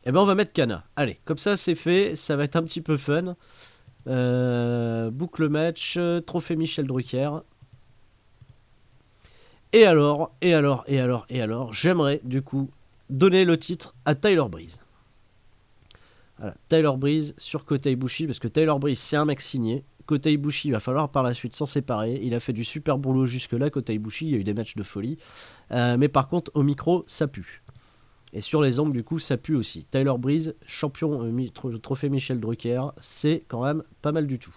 Eh ben, on va mettre Kana. Allez, comme ça, c'est fait. Ça va être un petit peu fun. Boucle match. Trophée Michel Drucker. Et alors, j'aimerais du coup donner le titre à Tyler Breeze. Voilà, Tyler Breeze sur Kota Ibushi, parce que Tyler Breeze c'est un mec signé. Kota Ibushi, il va falloir par la suite s'en séparer. Il a fait du super boulot jusque-là, Kota Ibushi, il y a eu des matchs de folie. Mais par contre, au micro, ça pue. Et sur les ongles, du coup, ça pue aussi. Tyler Breeze, champion trophée Michel Drucker, c'est quand même pas mal du tout.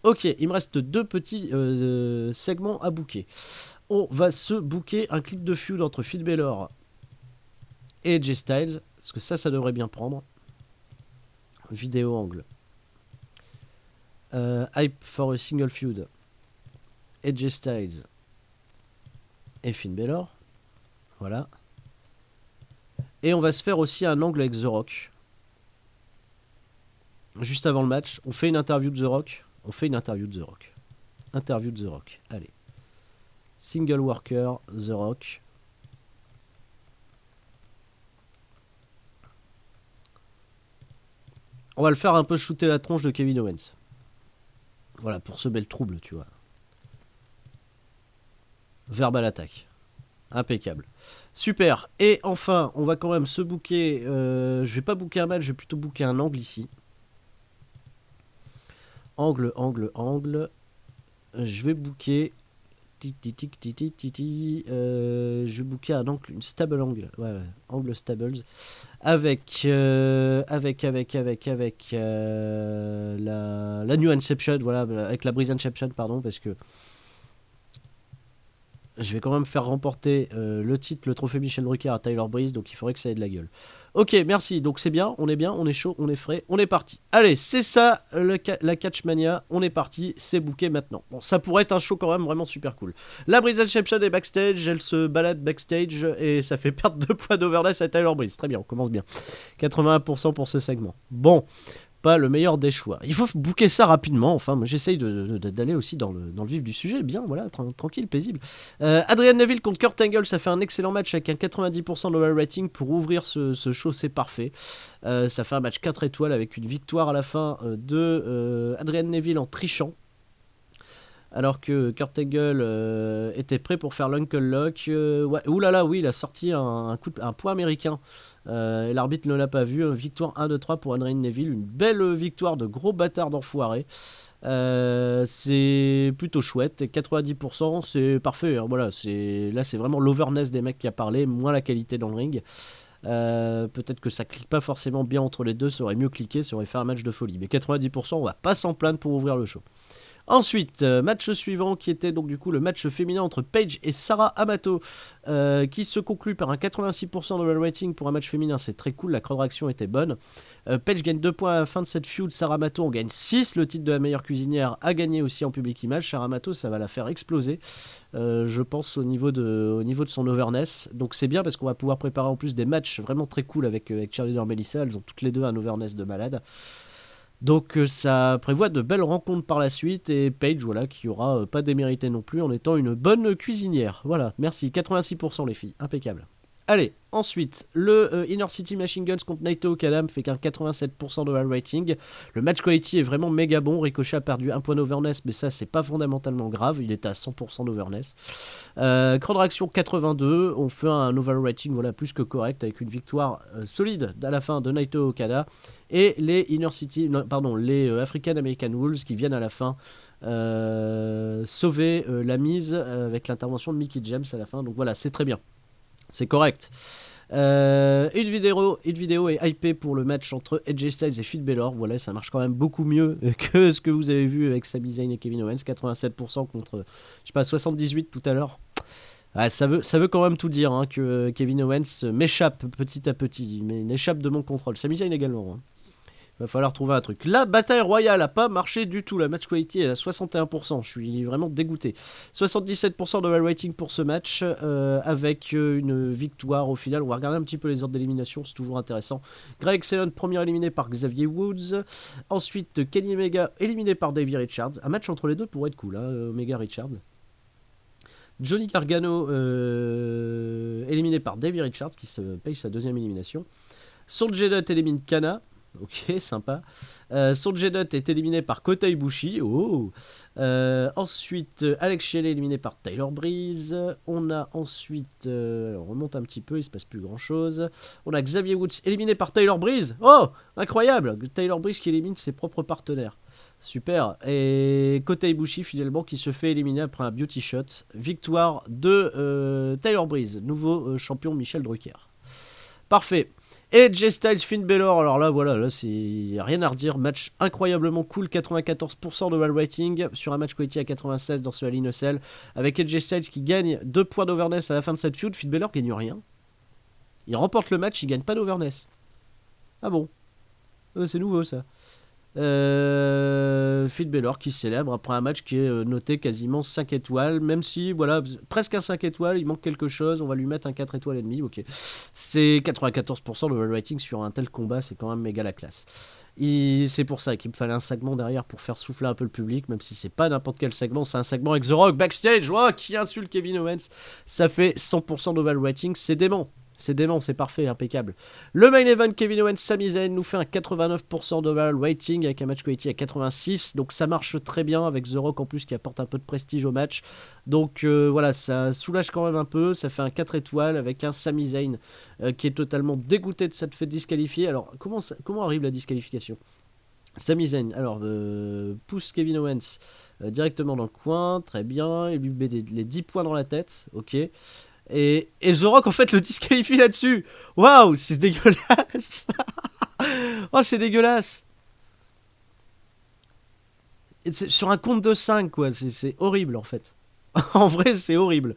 Ok, il me reste 2 petits segments à booker. On va se booker un clip de feud entre Finn Balor et AJ Styles, parce que ça devrait bien prendre. Vidéo angle. Hype for a single feud. AJ Styles et Finn Balor. Voilà. Et on va se faire aussi un angle avec The Rock. Juste avant le match, on fait une interview de The Rock. Interview de The Rock. Allez. Single worker, The Rock. On va le faire un peu shooter la tronche de Kevin Owens. Voilà, pour semer le trouble, tu vois. Verbal attack. Impeccable. Super. Et enfin, on va quand même se booker... je vais pas booker un match, je vais plutôt booker un angle ici. Angle. Je vais booker... je vais booker un angle, une stable angle. Ouais, angle stables. Avec la New Inception, voilà, avec la Breeze Inception, pardon, parce que je vais quand même faire remporter le titre, le trophée Michel Drucker à Tyler Breeze, donc il faudrait que ça ait de la gueule. Ok, merci, donc c'est bien, on est chaud, on est frais, on est parti. Allez, c'est ça la Catchmania, on est parti, c'est booké maintenant. Bon, ça pourrait être un show quand même vraiment super cool. La Breeze Inception est backstage, elle se balade backstage et ça fait perdre 2 points d'overness à Tyler Breeze. Très bien, on commence bien. 81% pour ce segment. Bon. Pas le meilleur des choix. Il faut booker ça rapidement. Enfin, moi, j'essaye d'aller aussi dans le vif du sujet. Bien, voilà, tranquille, paisible. Adrian Neville contre Kurt Angle, ça fait un excellent match avec un 90% d'over rating pour ouvrir ce show, c'est parfait. Ça fait un match 4 étoiles avec une victoire à la fin de Adrian Neville en trichant. Alors que Kurt Angle était prêt pour faire l'Uncle Lock. Ouais, oulala, oui, il a sorti un point américain. L'arbitre ne l'a pas vu. Victoire 1-2-3 pour Adrian Neville. Une belle victoire de gros bâtard d'enfoiré. C'est plutôt chouette. Et 90%, c'est parfait. Hein, voilà, là, c'est vraiment l'overness des mecs qui a parlé, moins la qualité dans le ring. Peut-être que ça clique pas forcément bien entre les deux. Ça aurait mieux cliqué, ça aurait fait un match de folie. Mais 90%, on va pas s'en plaindre pour ouvrir le show. Ensuite, match suivant qui était donc du coup le match féminin entre Paige et Sarah Amato qui se conclut par un 86% de rating pour un match féminin, c'est très cool, la crowd reaction était bonne. Paige gagne 2 points à la fin de cette feud, Sarah Amato en gagne 6, le titre de la meilleure cuisinière a gagné aussi en public image, Sarah Amato ça va la faire exploser je pense au niveau de son overness, donc c'est bien parce qu'on va pouvoir préparer en plus des matchs vraiment très cool avec Cheerleader Melissa, elles ont toutes les deux un overness de malade. Donc ça prévoit de belles rencontres par la suite, et Paige, voilà, qui aura pas démérité non plus en étant une bonne cuisinière. Voilà, merci, 86% les filles, impeccable. Allez, ensuite, le Inner City Machine Guns contre Naito Okada me fait qu'un 87% d'overall rating. Le match quality est vraiment méga bon. Ricochet a perdu 1 point d'overness, mais ça, c'est pas fondamentalement grave. Il est à 100% d'overness. Crowd Reaction 82. On fait un overall rating voilà, plus que correct avec une victoire solide à la fin de Naito Okada. Et les Inner City, les African American Rules qui viennent à la fin sauver la mise avec l'intervention de Mickie James à la fin. Donc voilà, c'est très bien. C'est correct. Une vidéo est hypée pour le match entre AJ Styles et Finn Balor. Voilà, ça marche quand même beaucoup mieux que ce que vous avez vu avec Sami Zayn et Kevin Owens. 87% contre, je sais pas, 78 tout à l'heure. Ouais, ça veut quand même tout dire hein, que Kevin Owens m'échappe petit à petit, mais il échappe de mon contrôle. Sami Zayn également. Hein. Va falloir trouver un truc. La bataille royale a pas marché du tout. La match quality est à 61%. Je suis vraiment dégoûté. 77% de rating pour ce match avec une victoire au final. On va regarder un petit peu les ordres d'élimination. C'est toujours intéressant. Greg Excellent, premier éliminé par Xavier Woods. Ensuite, Kenny Omega éliminé par Davey Richards. Un match entre les deux pourrait être cool. Hein, Omega Richards. Johnny Gargano éliminé par Davey Richards qui se paye sa deuxième élimination. Sonjay Dutt élimine Kana. Ok, sympa. Sonjay Dutt est éliminé par Kota Ibushi. Oh. Ensuite, Alex Shelley éliminé par Tyler Breeze. On a ensuite... on remonte un petit peu, il se passe plus grand chose. On a Xavier Woods éliminé par Tyler Breeze. Oh, incroyable. Tyler Breeze qui élimine ses propres partenaires. Super. Et Kota Ibushi finalement qui se fait éliminer après un beauty shot. Victoire de Tyler Breeze, nouveau champion Michel Drucker. Parfait. Et AJ Styles, Finn Balor, alors là voilà, là c'est rien à redire, match incroyablement cool, 94% de rating sur un match quality à 96 dans ce Hell in a Cell, avec AJ Styles qui gagne 2 points d'overness à la fin de cette feud. Finn Balor gagne rien. Il remporte le match, il gagne pas d'overness. Ah bon, c'est nouveau ça. Finn Balor qui célèbre après un match qui est noté quasiment 5 étoiles, même si voilà, presque un 5 étoiles, il manque quelque chose, on va lui mettre un 4 étoiles et demi, ok. C'est 94% de rating sur un tel combat, c'est quand même méga la classe. C'est pour ça qu'il me fallait un segment derrière pour faire souffler un peu le public, même si c'est pas n'importe quel segment, c'est un segment avec The Rock backstage, oh, qui insulte Kevin Owens, ça fait 100% d'overall rating, c'est dément. C'est dément, c'est parfait, impeccable. Le main event, Kevin Owens, Sami Zayn, nous fait un 89% d'overall rating avec un match quality à 86. Donc ça marche très bien avec The Rock en plus qui apporte un peu de prestige au match. Donc voilà, ça soulage quand même un peu. Ça fait un 4 étoiles avec un Sami Zayn qui est totalement dégoûté de s'être fait disqualifier. Alors comment arrive la disqualification ? Sami Zayn, alors pousse Kevin Owens directement dans le coin, très bien. Il lui met les 10 points dans la tête, ok. Et The Rock en fait le disqualifie là-dessus. Waouh, c'est dégueulasse. Oh, c'est dégueulasse. Sur un compte de 5 quoi, c'est horrible en fait. En vrai c'est horrible.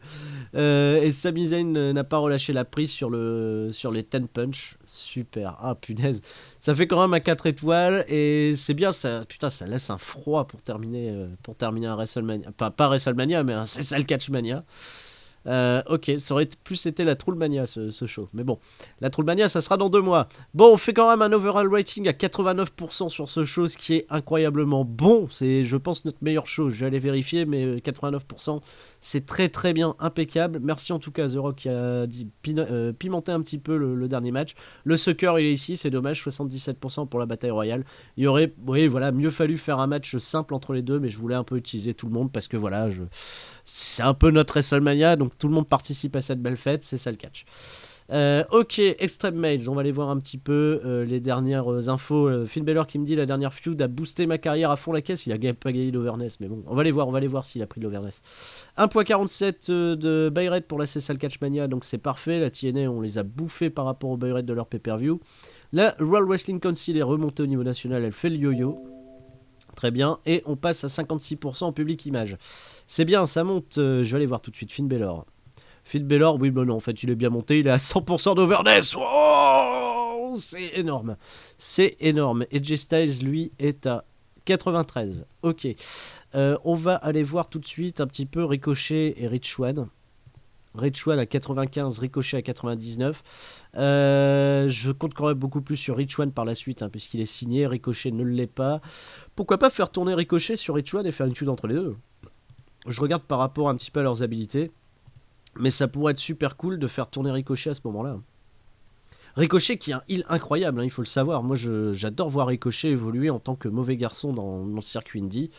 Et Sami Zayn n'a pas relâché la prise sur les 10 punch. Super. Ah punaise. Ça fait quand même un 4 étoiles. Et c'est bien ça. Putain, ça laisse un froid pour terminer un WrestleMania. Pas WrestleMania mais un CSL Catchmania. Ok, ça aurait plus été la Trollmania ce show. Mais bon, la Trollmania ça sera dans 2 mois. Bon, on fait quand même un overall rating à 89% sur ce show, ce qui est incroyablement bon. C'est, je pense, notre meilleur show. Je vais aller vérifier, mais 89%, c'est très très bien, impeccable. Merci en tout cas à The Rock qui a pimenté un petit peu le dernier match. Le Sucker, il est ici, c'est dommage, 77% pour la bataille royale. Il y aurait, oui, voilà, mieux fallu faire un match simple entre les deux, mais je voulais un peu utiliser tout le monde parce que voilà, c'est un peu notre WrestleMania, donc tout le monde participe à cette belle fête, c'est ça le catch. Ok, Extreme Mails, on va aller voir un petit peu les dernières infos. Finn Balor qui me dit la dernière feud a boosté ma carrière à fond la caisse, il a pas gagné l'overness, mais bon, on va aller voir s'il a pris l'overness. 1.47 de buy rate pour la CSL Catchmania, donc c'est parfait. La TNA, on les a bouffés par rapport au buy rate de leur pay-per-view. La World Wrestling Council est remontée au niveau national, elle fait le yo-yo. Très bien, et on passe à 56% en public image. C'est bien, ça monte. Je vais aller voir tout de suite Finn Balor. Finn Balor, oui, bon non, en fait, il est bien monté, il est à 100% d'overness. Oh, c'est énorme. C'est énorme. AJ Styles, lui, est à 93. Ok. On va aller voir tout de suite un petit peu Ricochet et Rich Swann. Rich One à 95, Ricochet à 99. Je compte quand même beaucoup plus sur Rich One par la suite, hein, puisqu'il est signé. Ricochet ne l'est pas. Pourquoi pas faire tourner Ricochet sur Rich One et faire une feud entre les deux? Je regarde par rapport un petit peu à leurs habilités. Mais ça pourrait être super cool de faire tourner Ricochet à ce moment-là. Ricochet qui est un heal incroyable, hein, il faut le savoir. Moi, j'adore voir Ricochet évoluer en tant que mauvais garçon dans le circuit indie.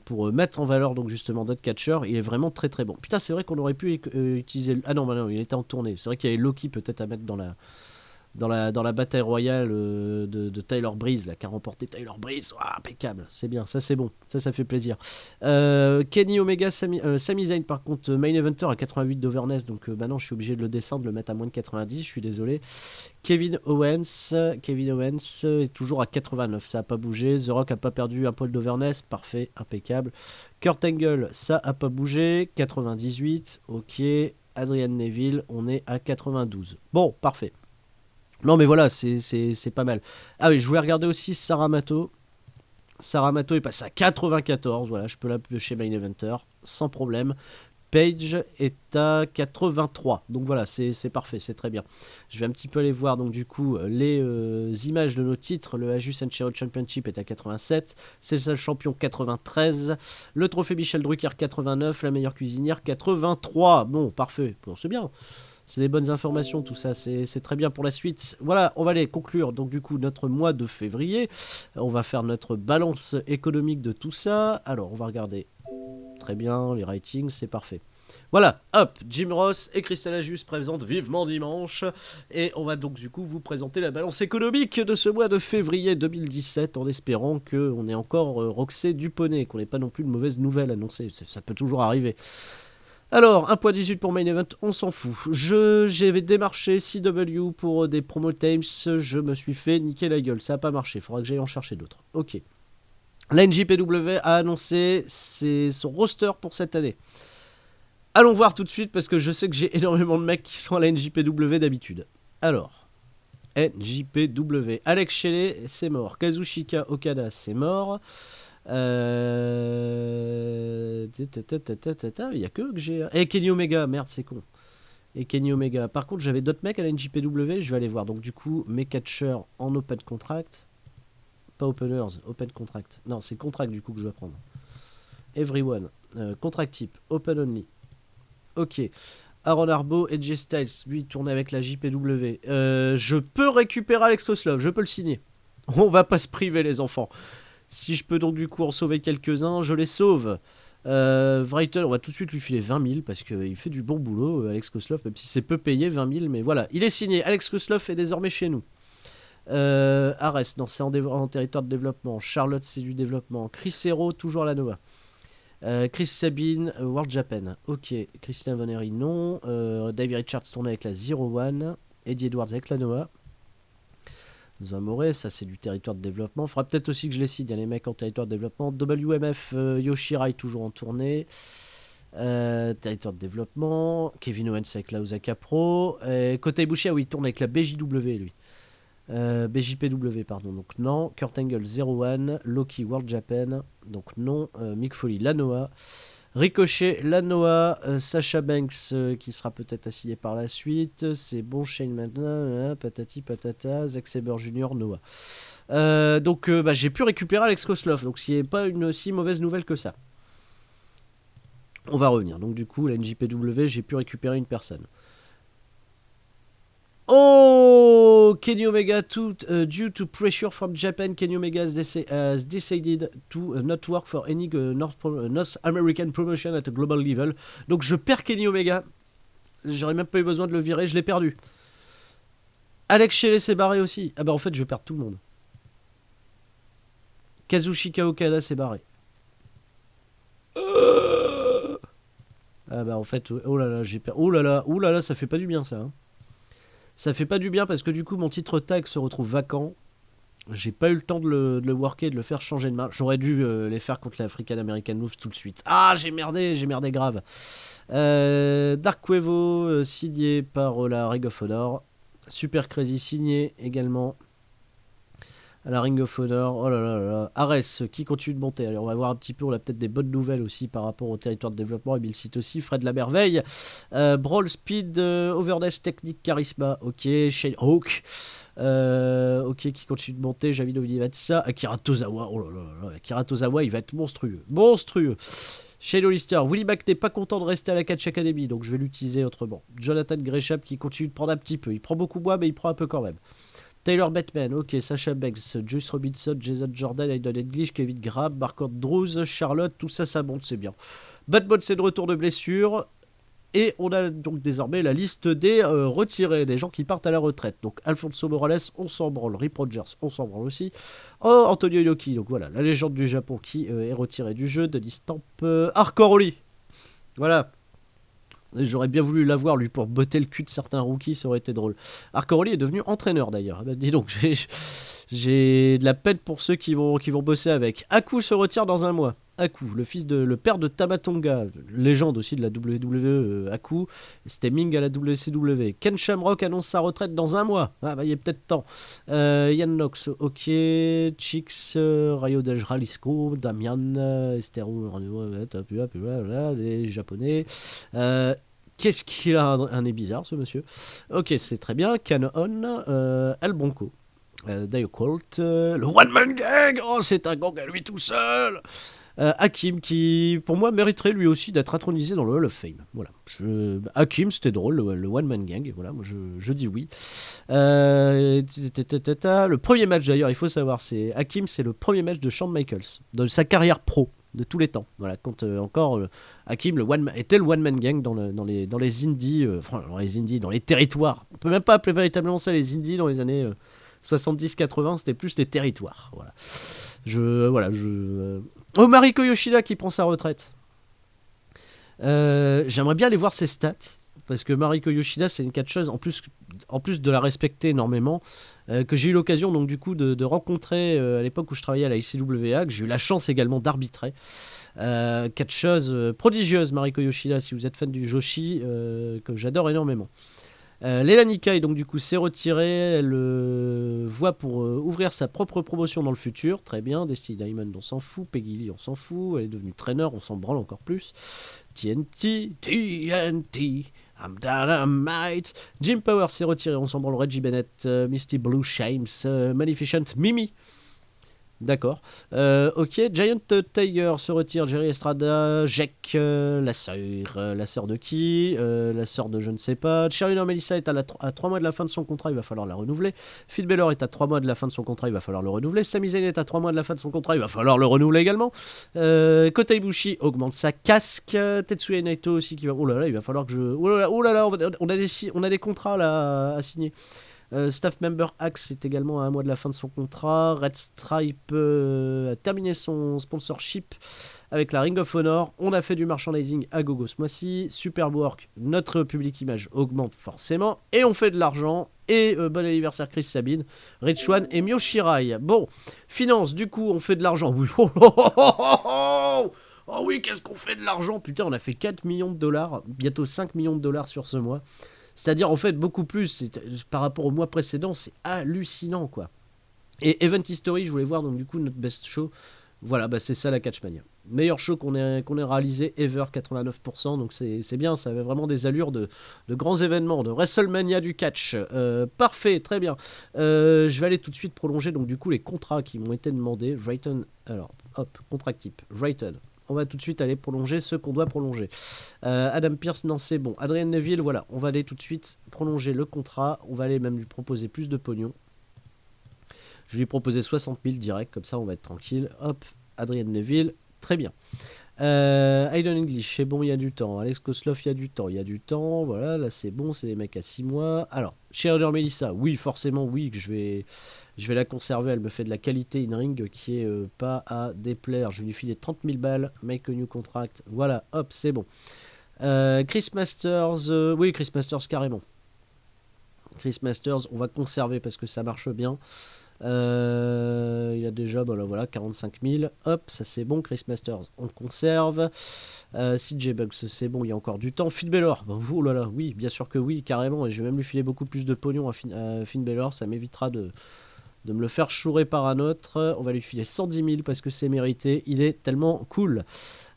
Pour mettre en valeur donc justement d'autres catcheurs, il est vraiment très très bon. Putain, c'est vrai qu'on aurait pu utiliser... Ah non, bah non, il était en tournée. C'est vrai qu'il y avait Loki peut-être à mettre dans la bataille royale de Tyler Breeze, là, qui a remporté Tyler Breeze. Ouah, impeccable, c'est bien, ça c'est bon, ça fait plaisir. Kenny Omega, Sami Zayn par contre, main eventer à 88 d'overness, donc maintenant je suis obligé de le descendre, de le mettre à moins de 90, je suis désolé. Kevin Owens est toujours à 89, ça a pas bougé. The Rock a pas perdu un poil d'overness, parfait, impeccable. Kurt Angle, ça a pas bougé, 98, ok. Adrian Neville, on est à 92. Bon, parfait. Non mais voilà, c'est pas mal. Ah oui, je voulais regarder aussi Sarah Mato. Sarah Mato est passée à 94, voilà, je peux la piocher main eventer, sans problème. Page est à 83, donc voilà, c'est parfait, c'est très bien. Je vais un petit peu aller voir donc du coup les images de nos titres. Le Aju Senshiro Championship est à 87, c'est le seul champion 93, le trophée Michel Drucker 89, la meilleure cuisinière 83. Bon, parfait, bon, c'est bien. C'est des bonnes informations, tout ça, c'est très bien pour la suite. Voilà, on va aller conclure donc du coup notre mois de février. On va faire notre balance économique de tout ça. Alors, on va regarder. Très bien, les ratings, c'est parfait. Voilà, hop, Jim Ross et Christelle Ajus présentent Vivement Dimanche. Et on va donc du coup vous présenter la balance économique de ce mois de février 2017 en espérant qu'on ait encore Roxé du poney, qu'on n'ait pas non plus de mauvaises nouvelles annoncées. Ça peut toujours arriver. Alors, 1.18 pour Main Event, on s'en fout. J'avais démarché CW pour des promo times, je me suis fait niquer la gueule. Ça n'a pas marché, faudra que j'aille en chercher d'autres. Ok. La NJPW a annoncé son roster pour cette année. Allons voir tout de suite parce que je sais que j'ai énormément de mecs qui sont à la NJPW d'habitude. Alors, NJPW. Alex Shelley, c'est mort. Kazuchika Okada, c'est mort. Il y a que j'ai. Et Kenny Omega, merde, c'est con. Et Kenny Omega. Par contre, j'avais d'autres mecs à la NJPW, je vais aller voir. Donc, du coup, mes catcheurs en open contract. Pas openers, open contract. Non, c'est contract du coup que je dois prendre. Everyone. Contract type, open only. Ok. Aaron Arbo, Edge Styles, lui, tourne avec la JPW. Je peux récupérer Alex Koslov, je peux le signer. On va pas se priver, les enfants. Si je peux donc du coup en sauver quelques-uns, je les sauve. Vrighton, on va tout de suite lui filer 20 000 parce qu'il fait du bon boulot, Alex Koslov, même si c'est peu payé, 20 000, mais voilà. Il est signé, Alex Koslov est désormais chez nous. Ares, non, c'est en territoire de développement. Charlotte, c'est du développement. Chris Hero, toujours à la Nova. Chris Sabine, World Japan. Ok. Christian Vonnery, non. Davey Richards tourne avec la Zero One. Eddie Edwards avec la Noah. Zamore, ça c'est du territoire de développement. Faudra peut-être aussi que je les cite. Il y a les mecs en territoire de développement. WMF, Yoshirai toujours en tournée. Territoire de développement. Kevin Owens avec la Osaka Pro. Kota Ibushi, oui, il tourne avec la BJW lui. BJPW, pardon, donc non. Kurt Angle 01, Loki World Japan, donc non. Mick Foley, Lanoa. Ricochet, Lanoa. Sasha Banks, qui sera peut-être assigné par la suite. C'est bon, Shane maintenant, patati patata. Zack Sabre Jr., Noah. Donc j'ai pu récupérer Alex Koslov, donc ce qui n'est pas une si mauvaise nouvelle que ça. On va revenir. Donc du coup, la NJPW, j'ai pu récupérer une personne. Oh, Kenny Omega, due to pressure from Japan, Kenny Omega has decided to not work for any North American promotion at a global level. Donc je perds Kenny Omega. J'aurais même pas eu besoin de le virer, je l'ai perdu. Alex Shelley s'est barré aussi. Ah bah en fait je vais perdre tout le monde. Kazuchika Okada s'est barré. Ah bah en fait, oh là là, j'ai perdu. Oh là là, ça fait pas du bien ça. Hein. Ça fait pas du bien parce que du coup mon titre tag se retrouve vacant. J'ai pas eu le temps de le worker, de le faire changer de main. J'aurais dû les faire contre l'African American Move tout de suite. Ah, j'ai merdé grave. Dark Quevo, signé par la Ring of Honor. Super Crazy signé également. à la Ring of Honor. Oh là là là là. Ares qui continue de monter. Allez, on va voir un petit peu. On a peut-être des bonnes nouvelles aussi par rapport au territoire de développement. Et il cite aussi Fred la Merveille. Brawl, Speed, Overness, Technique, Charisma. Ok. Shane Hawk. Ok, qui continue de monter. Javino Vivatsa. Akira Tozawa. Oh là là là. Akira Tozawa, il va être monstrueux. Monstrueux. Shane Hollister, Willie Mack n'est pas content de rester à la Catch Academy, donc je vais l'utiliser autrement. Jonathan Gresham qui continue de prendre un petit peu. Il prend beaucoup moins, mais il prend un peu quand même. Taylor Batman, ok, Sasha Banks, Juice Robinson, Jason Jordan, Aiden English, Kevin Graham, Mark Andrews, Charlotte, tout ça, ça monte, c'est bien. Batman, c'est de retour de blessure. Et on a donc désormais la liste des retirés, des gens qui partent à la retraite. Donc Alfonso Morales, on s'en branle. Rip Rogers, on s'en branle aussi. Oh, Antonio Inoki, donc voilà, la légende du Japon qui est retirée du jeu. Denis Stamp, Hardcore Oli. Voilà. J'aurais bien voulu l'avoir lui pour botter le cul de certains rookies, ça aurait été drôle. Hardcore Oli est devenu entraîneur d'ailleurs. Bah, dis donc, j'ai de la peine pour ceux qui vont bosser avec. Aku se retire dans un mois. Aku, le père de Tamatonga, légende aussi de la WWE, Aku, c'était Ming à la WCW. Ken Shamrock annonce sa retraite dans un mois. Ah bah il est peut-être temps. Yann Nox, ok. Chix, Rayo del Jalisco, Damian, Estero, les Japonais. Qu'est-ce qu'il a un nez bizarre ce monsieur. Ok, c'est très bien. Canon, El Bronco. Dio Colt, le One Man Gang, oh c'est un gang à lui tout seul. Hakim qui pour moi mériterait lui aussi d'être intronisé dans le Hall of Fame. Voilà. Hakim c'était drôle, le One Man Gang, et voilà, moi je dis oui. Le premier match d'ailleurs, il faut savoir, c'est Hakim, c'est le premier match de Shawn Michaels, de sa carrière pro. De tous les temps, voilà, quand encore Hakim était le one man gang dans les indies, dans les territoires. On peut même pas appeler véritablement ça les indies dans les années 70-80, c'était plus les territoires. Voilà. Oh, Mariko Yoshida qui prend sa retraite. J'aimerais bien aller voir ses stats. Parce que Mariko Yoshida, c'est une catcheuse, en plus de la respecter énormément, que j'ai eu l'occasion donc du coup de rencontrer à l'époque où je travaillais à la ICWA, que j'ai eu la chance également d'arbitrer. Catcheuse prodigieuse, Mariko Yoshida, si vous êtes fan du Joshi, que j'adore énormément. Leila Nikai, donc du coup, s'est retirée. Elle voit pour ouvrir sa propre promotion dans le futur. Très bien. Destiny Diamond, on s'en fout. Peggy Lee, on s'en fout. Elle est devenue trainer, on s'en branle encore plus. TNT, I'm Dynamite. Jim Power s'est retiré, on s'en branle. Reggie Bennett, Misty Blue Shames, Maleficent, Mimi. D'accord. Ok, Giant Tiger se retire. Jerry Estrada, Jack, la sœur de qui la sœur de je ne sais pas. Cheryl Melissa est à 3 mois de la fin de son contrat, il va falloir la renouveler. Phil Baylor est à 3 mois de la fin de son contrat, il va falloir le renouveler. Sami Zayn est à 3 mois de la fin de son contrat, il va falloir le renouveler également. Kota Ibushi augmente sa casque. Tetsuya Naito aussi qui va. Oh là là, il va falloir que je. Oh là là, on a des contrats là à signer. Staff member Axe est également à 1 mois de la fin de son contrat. Red Stripe a terminé son sponsorship avec la Ring of Honor. On a fait du merchandising à gogo ce mois-ci. Superwork, notre public image augmente forcément. Et on fait de l'argent. Et bon anniversaire Chris Sabine, Rich One et Mio Shirai. Bon, finance, du coup, on fait de l'argent. Oui. Oh oui, qu'est-ce qu'on fait de l'argent? Putain, on a fait 4 millions de dollars, bientôt 5 millions de dollars sur ce mois. C'est-à-dire, en fait, beaucoup plus par rapport au mois précédent, c'est hallucinant, quoi. Et Event History, je voulais voir, donc du coup, notre best show. Voilà, bah c'est ça la Catchmania. Meilleur show qu'on ait réalisé ever, 89%, donc c'est bien, ça avait vraiment des allures de grands événements, de WrestleMania du catch. Parfait, très bien. Je vais aller tout de suite prolonger, donc du coup, les contrats qui m'ont été demandés. Wrighton, alors, hop, contract type, Wrighton. On va tout de suite aller prolonger ce qu'on doit prolonger. Adam Pearce, non, c'est bon. Adrian Neville, voilà, on va aller tout de suite prolonger le contrat. On va aller même lui proposer plus de pognon. Je vais lui proposer 60 000 direct, comme ça on va être tranquille. Hop, Adrian Neville, très bien. Aiden English, c'est bon, il y a du temps. Alex Koslov, il y a du temps. Voilà, là c'est bon, c'est des mecs à 6 mois. Alors, Sheridan Melissa, oui, forcément, oui, que je vais la conserver. Elle me fait de la qualité in-ring qui est pas à déplaire. Je vais lui filer 30 000 balles, make a new contract. Voilà, hop, c'est bon. Chris Masters, oui, Chris Masters, carrément. Chris Masters, on va conserver parce que ça marche bien. Il a déjà voilà 45 000. Hop, ça c'est bon. Chris Masters, on conserve. CJ Bugs, c'est bon, il y a encore du temps. Finn Balor, oh là là, oui, bien sûr que oui, carrément. Et je vais même lui filer beaucoup plus de pognon à Finn Balor. Ça m'évitera de de me le faire chourer par un autre. On va lui filer 110 000 parce que c'est mérité. Il est tellement cool.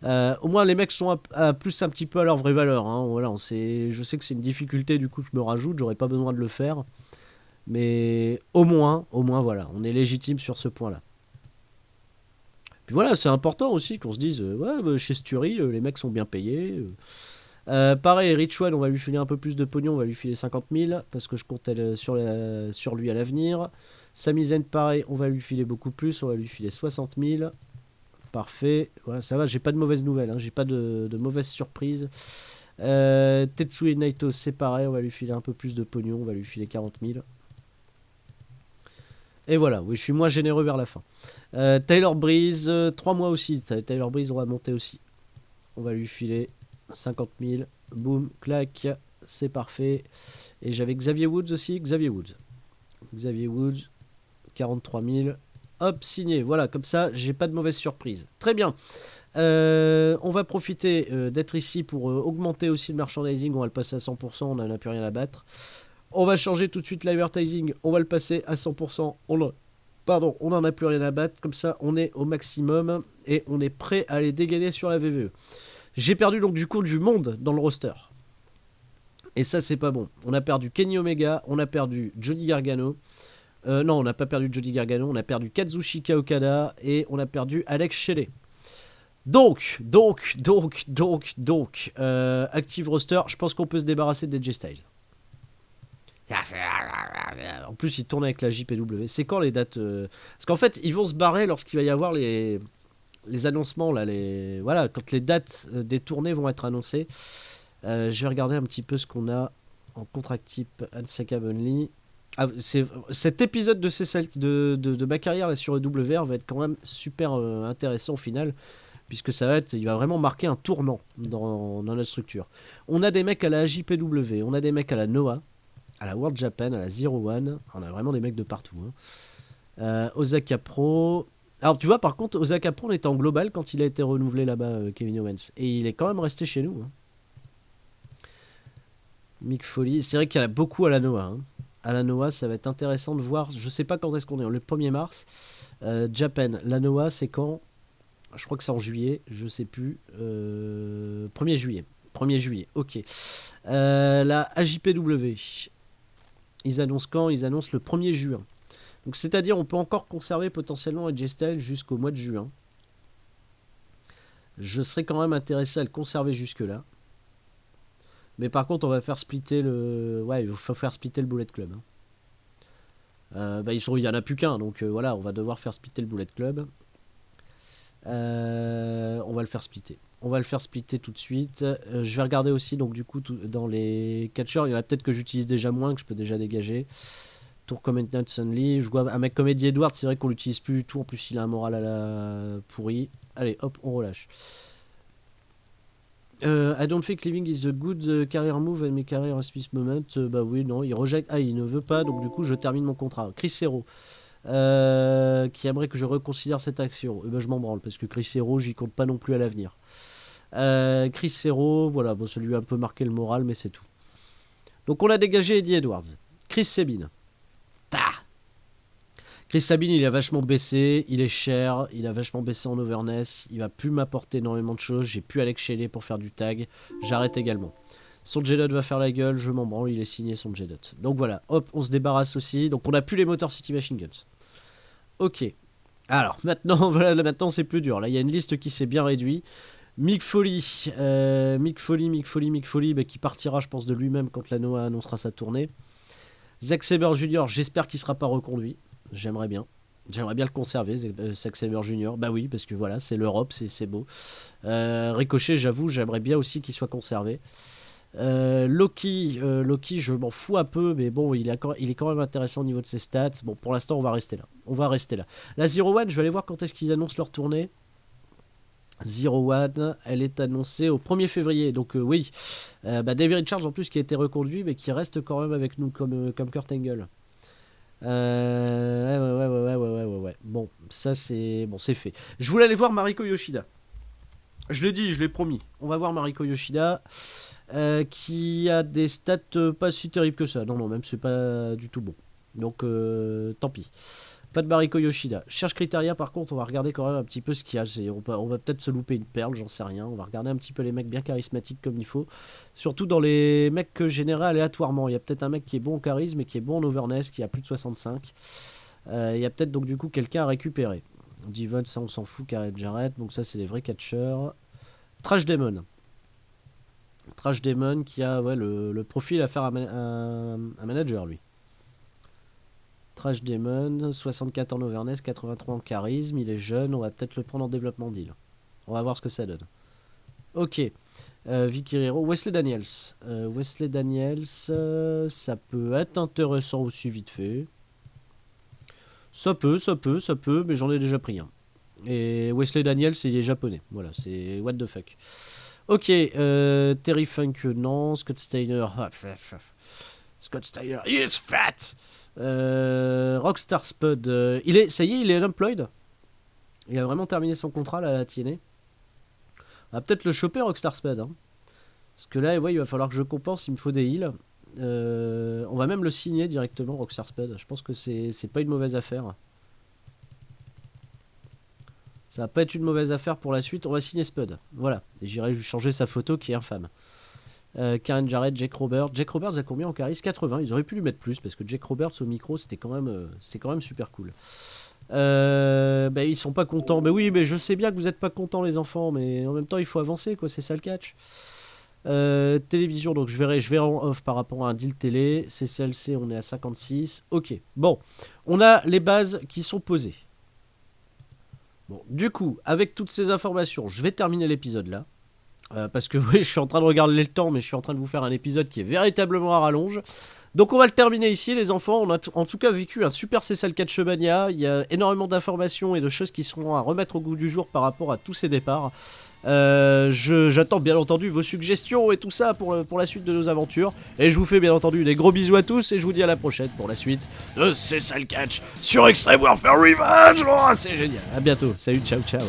Au moins les mecs sont plus un petit peu à leur vraie valeur. Hein. Voilà, je sais que c'est une difficulté, du coup je me rajoute, j'aurais pas besoin de le faire. Mais au moins voilà, on est légitime sur ce point-là. Puis voilà, c'est important aussi qu'on se dise, ouais, bah, chez Sturi, les mecs sont bien payés. Pareil, Richwan, on va lui filer un peu plus de pognon, on va lui filer 50 000 parce que je compte sur lui à l'avenir. Samizen, pareil, on va lui filer beaucoup plus, on va lui filer 60 000. Parfait, voilà, ça va, j'ai pas de mauvaises nouvelles, hein, j'ai pas de mauvaises surprises. Tetsuya Naito, c'est pareil, on va lui filer un peu plus de pognon, on va lui filer 40 000. Et voilà, oui, je suis moins généreux vers la fin. Taylor Breeze, 3 mois aussi. Taylor Breeze, on va monter aussi. On va lui filer 50 000. Boum, clac, c'est parfait. Et j'avais Xavier Woods aussi. Xavier Woods, 43 000. Hop, signé. Voilà, comme ça, j'ai pas de mauvaise surprise. Très bien. On va profiter d'être ici pour augmenter aussi le merchandising. On va le passer à 100%, on n'en a plus rien à battre. On va changer tout de suite l'advertising, on va le passer à 100%, on n'en a plus rien à battre, comme ça on est au maximum et on est prêt à aller dégainer sur la VVE. J'ai perdu donc du coup du monde dans le roster. Et ça c'est pas bon. On a perdu Kenny Omega, on a perdu Johnny Gargano. Non, on n'a pas perdu Johnny Gargano, on a perdu Kazuchika Okada et on a perdu Alex Shelley. Donc, Active Roster, je pense qu'on peut se débarrasser de DJ Styles. En plus, ils tournent avec la JPW. C'est quand les dates Parce qu'en fait, ils vont se barrer lorsqu'il va y avoir les annoncements là, voilà, quand les dates des tournées vont être annoncées. Je vais regarder un petit peu ce qu'on a en contract type Ansaka Bunley. Cet épisode de ma carrière là, sur EWR va être quand même super intéressant au final, puisque il va vraiment marquer un tournant dans notre structure. On a des mecs à la JPW, on a des mecs à la Noah, à la World Japan, à la Zero One. On a vraiment des mecs de partout. Hein. Osaka Pro. Alors tu vois, par contre, Osaka Pro, on était en global quand il a été renouvelé là-bas, Kevin Owens. Et il est quand même resté chez nous. Hein. Mick Foley. C'est vrai qu'il y en a beaucoup à la Noah. Hein. À la Noah, ça va être intéressant de voir. Je sais pas quand est-ce qu'on est. Le 1er mars. Japan. La Noah, c'est quand? Je crois que c'est en juillet. Je sais plus. 1er juillet. 1er juillet. Ok. La AJPW. Ils annoncent quand? Ils annoncent le 1er juin. Donc c'est-à-dire on peut encore conserver potentiellement AJ Styles jusqu'au mois de juin. Je serais quand même intéressé à le conserver jusque-là. Mais par contre on va faire splitter le... Ouais, il faut faire splitter le Bullet Club. Hein. Il y en a plus qu'un, donc voilà, on va devoir faire splitter le Bullet Club. On va le faire splitter. On va le faire splitter tout de suite. Je vais regarder aussi, donc du coup, dans les catcheurs, il y en a peut-être que j'utilise déjà moins, que je peux déjà dégager. Tour Commitment Only. Je vois un mec comme Eddie Edwards, c'est vrai qu'on l'utilise plus du tout. En plus, il a un moral à la pourri. Allez, hop, on relâche. I don't think living is a good career move and my career at this moment. Bah oui, non, il rejette. Ah, il ne veut pas, donc du coup, je termine mon contrat. Chris Hero. Qui aimerait que je reconsidère cette action. Je m'en branle, parce que Chris Hero, j'y compte pas non plus à l'avenir. Chris Hero, voilà, bon, ça lui a un peu marqué le moral, mais c'est tout. Donc on a dégagé Eddie Edwards. Chris Sabin. Chris Sabin, il a vachement baissé, il est cher, il a vachement baissé en overness, il va plus m'apporter énormément de choses, j'ai plus Alex Shelley pour faire du tag, j'arrête également. Son J-Dot va faire la gueule, je m'en branle, il est signé son J-Dot. Donc voilà, hop, on se débarrasse aussi, donc on a plus les Motor City Machine Guns. Ok. Alors, maintenant, voilà, maintenant c'est plus dur, là il y a une liste qui s'est bien réduite. Mick Foley, qui partira, je pense, de lui-même quand la Noah annoncera sa tournée. Zack Sabre Jr., j'espère qu'il sera pas reconduit. J'aimerais bien le conserver, Zack Sabre Jr. Bah oui, parce que voilà, c'est l'Europe, c'est beau. Ricochet, j'avoue, j'aimerais bien aussi qu'il soit conservé. Loki, je m'en fous un peu, mais bon, il est quand même intéressant au niveau de ses stats. Bon, pour l'instant, on va rester là. La Zero One, je vais aller voir quand est-ce qu'ils annoncent leur tournée. Zero One, elle est annoncée au 1er février, donc oui. David Richards en plus qui a été reconduit, mais qui reste quand même avec nous comme Kurt Angle. Ouais. Bon, ça c'est fait. Je voulais aller voir Mariko Yoshida. Je l'ai dit, je l'ai promis. On va voir Mariko Yoshida, qui a des stats pas si terribles que ça. Non, même c'est pas du tout bon. Donc tant pis. Pas de Mariko Yoshida. Cherche Criteria par contre, on va regarder quand même un petit peu ce qu'il y a. On va peut-être se louper une perle, j'en sais rien. On va regarder un petit peu les mecs bien charismatiques comme il faut. Surtout dans les mecs que je générais aléatoirement. Il y a peut-être un mec qui est bon en charisme et qui est bon en overness, qui a plus de 65. Il y a peut-être donc du coup quelqu'un à récupérer. Divon, ça on s'en fout, Karen Jarrett. Donc ça c'est des vrais catcheurs. Trash Demon. Trash Demon qui a ouais, le profil à faire un manager lui. Trash Demon, 64 en overness, 83 en charisme, il est jeune, on va peut-être le prendre en développement deal. On va voir ce que ça donne. Ok, Vicky Hero, Wesley Daniels. Wesley Daniels, ça peut être intéressant aussi vite fait. Ça peut, mais j'en ai déjà pris un. Et Wesley Daniels, il est japonais. Voilà, c'est what the fuck. Ok, Terry Funk, non. Scott Steiner. Scott Steiner, he is fat. Rockstar Spud, ça y est, il est unemployed. Il a vraiment terminé son contrat là, à la TNA. On va peut-être le choper, Rockstar Spud. Hein. Parce que là, ouais, il va falloir que je compense, il me faut des heals. On va même le signer directement, Rockstar Spud. Je pense que c'est pas une mauvaise affaire. Ça va pas être une mauvaise affaire pour la suite. On va signer Spud. Voilà. Et j'irai changer sa photo qui est infâme. Karen Jarrett, Jake Roberts. Jake Roberts a combien en charisme? 80. Ils auraient pu lui mettre plus parce que Jake Roberts au micro c'est quand même super cool. Ils sont pas contents. Mais oui, mais je sais bien que vous êtes pas contents les enfants, mais en même temps il faut avancer quoi. C'est ça le catch. Télévision, donc je verrai en off par rapport à un deal télé. CCLC, on est à 56. Ok. Bon, on a les bases qui sont posées. Bon, du coup, avec toutes ces informations, je vais terminer l'épisode là. Parce que oui, je suis en train de regarder le temps, mais je suis en train de vous faire un épisode qui est véritablement à rallonge. Donc on va le terminer ici les enfants. On a en tout cas vécu un super CSL Catchmania. Il y a énormément d'informations et de choses qui seront à remettre au goût du jour par rapport à tous ces départs. J'attends bien entendu vos suggestions et tout ça pour la suite de nos aventures. Et je vous fais bien entendu des gros bisous à tous et je vous dis à la prochaine pour la suite de CSL Catch sur Extreme Warfare Revenge. Oh, c'est génial. À bientôt. Salut, ciao, ciao.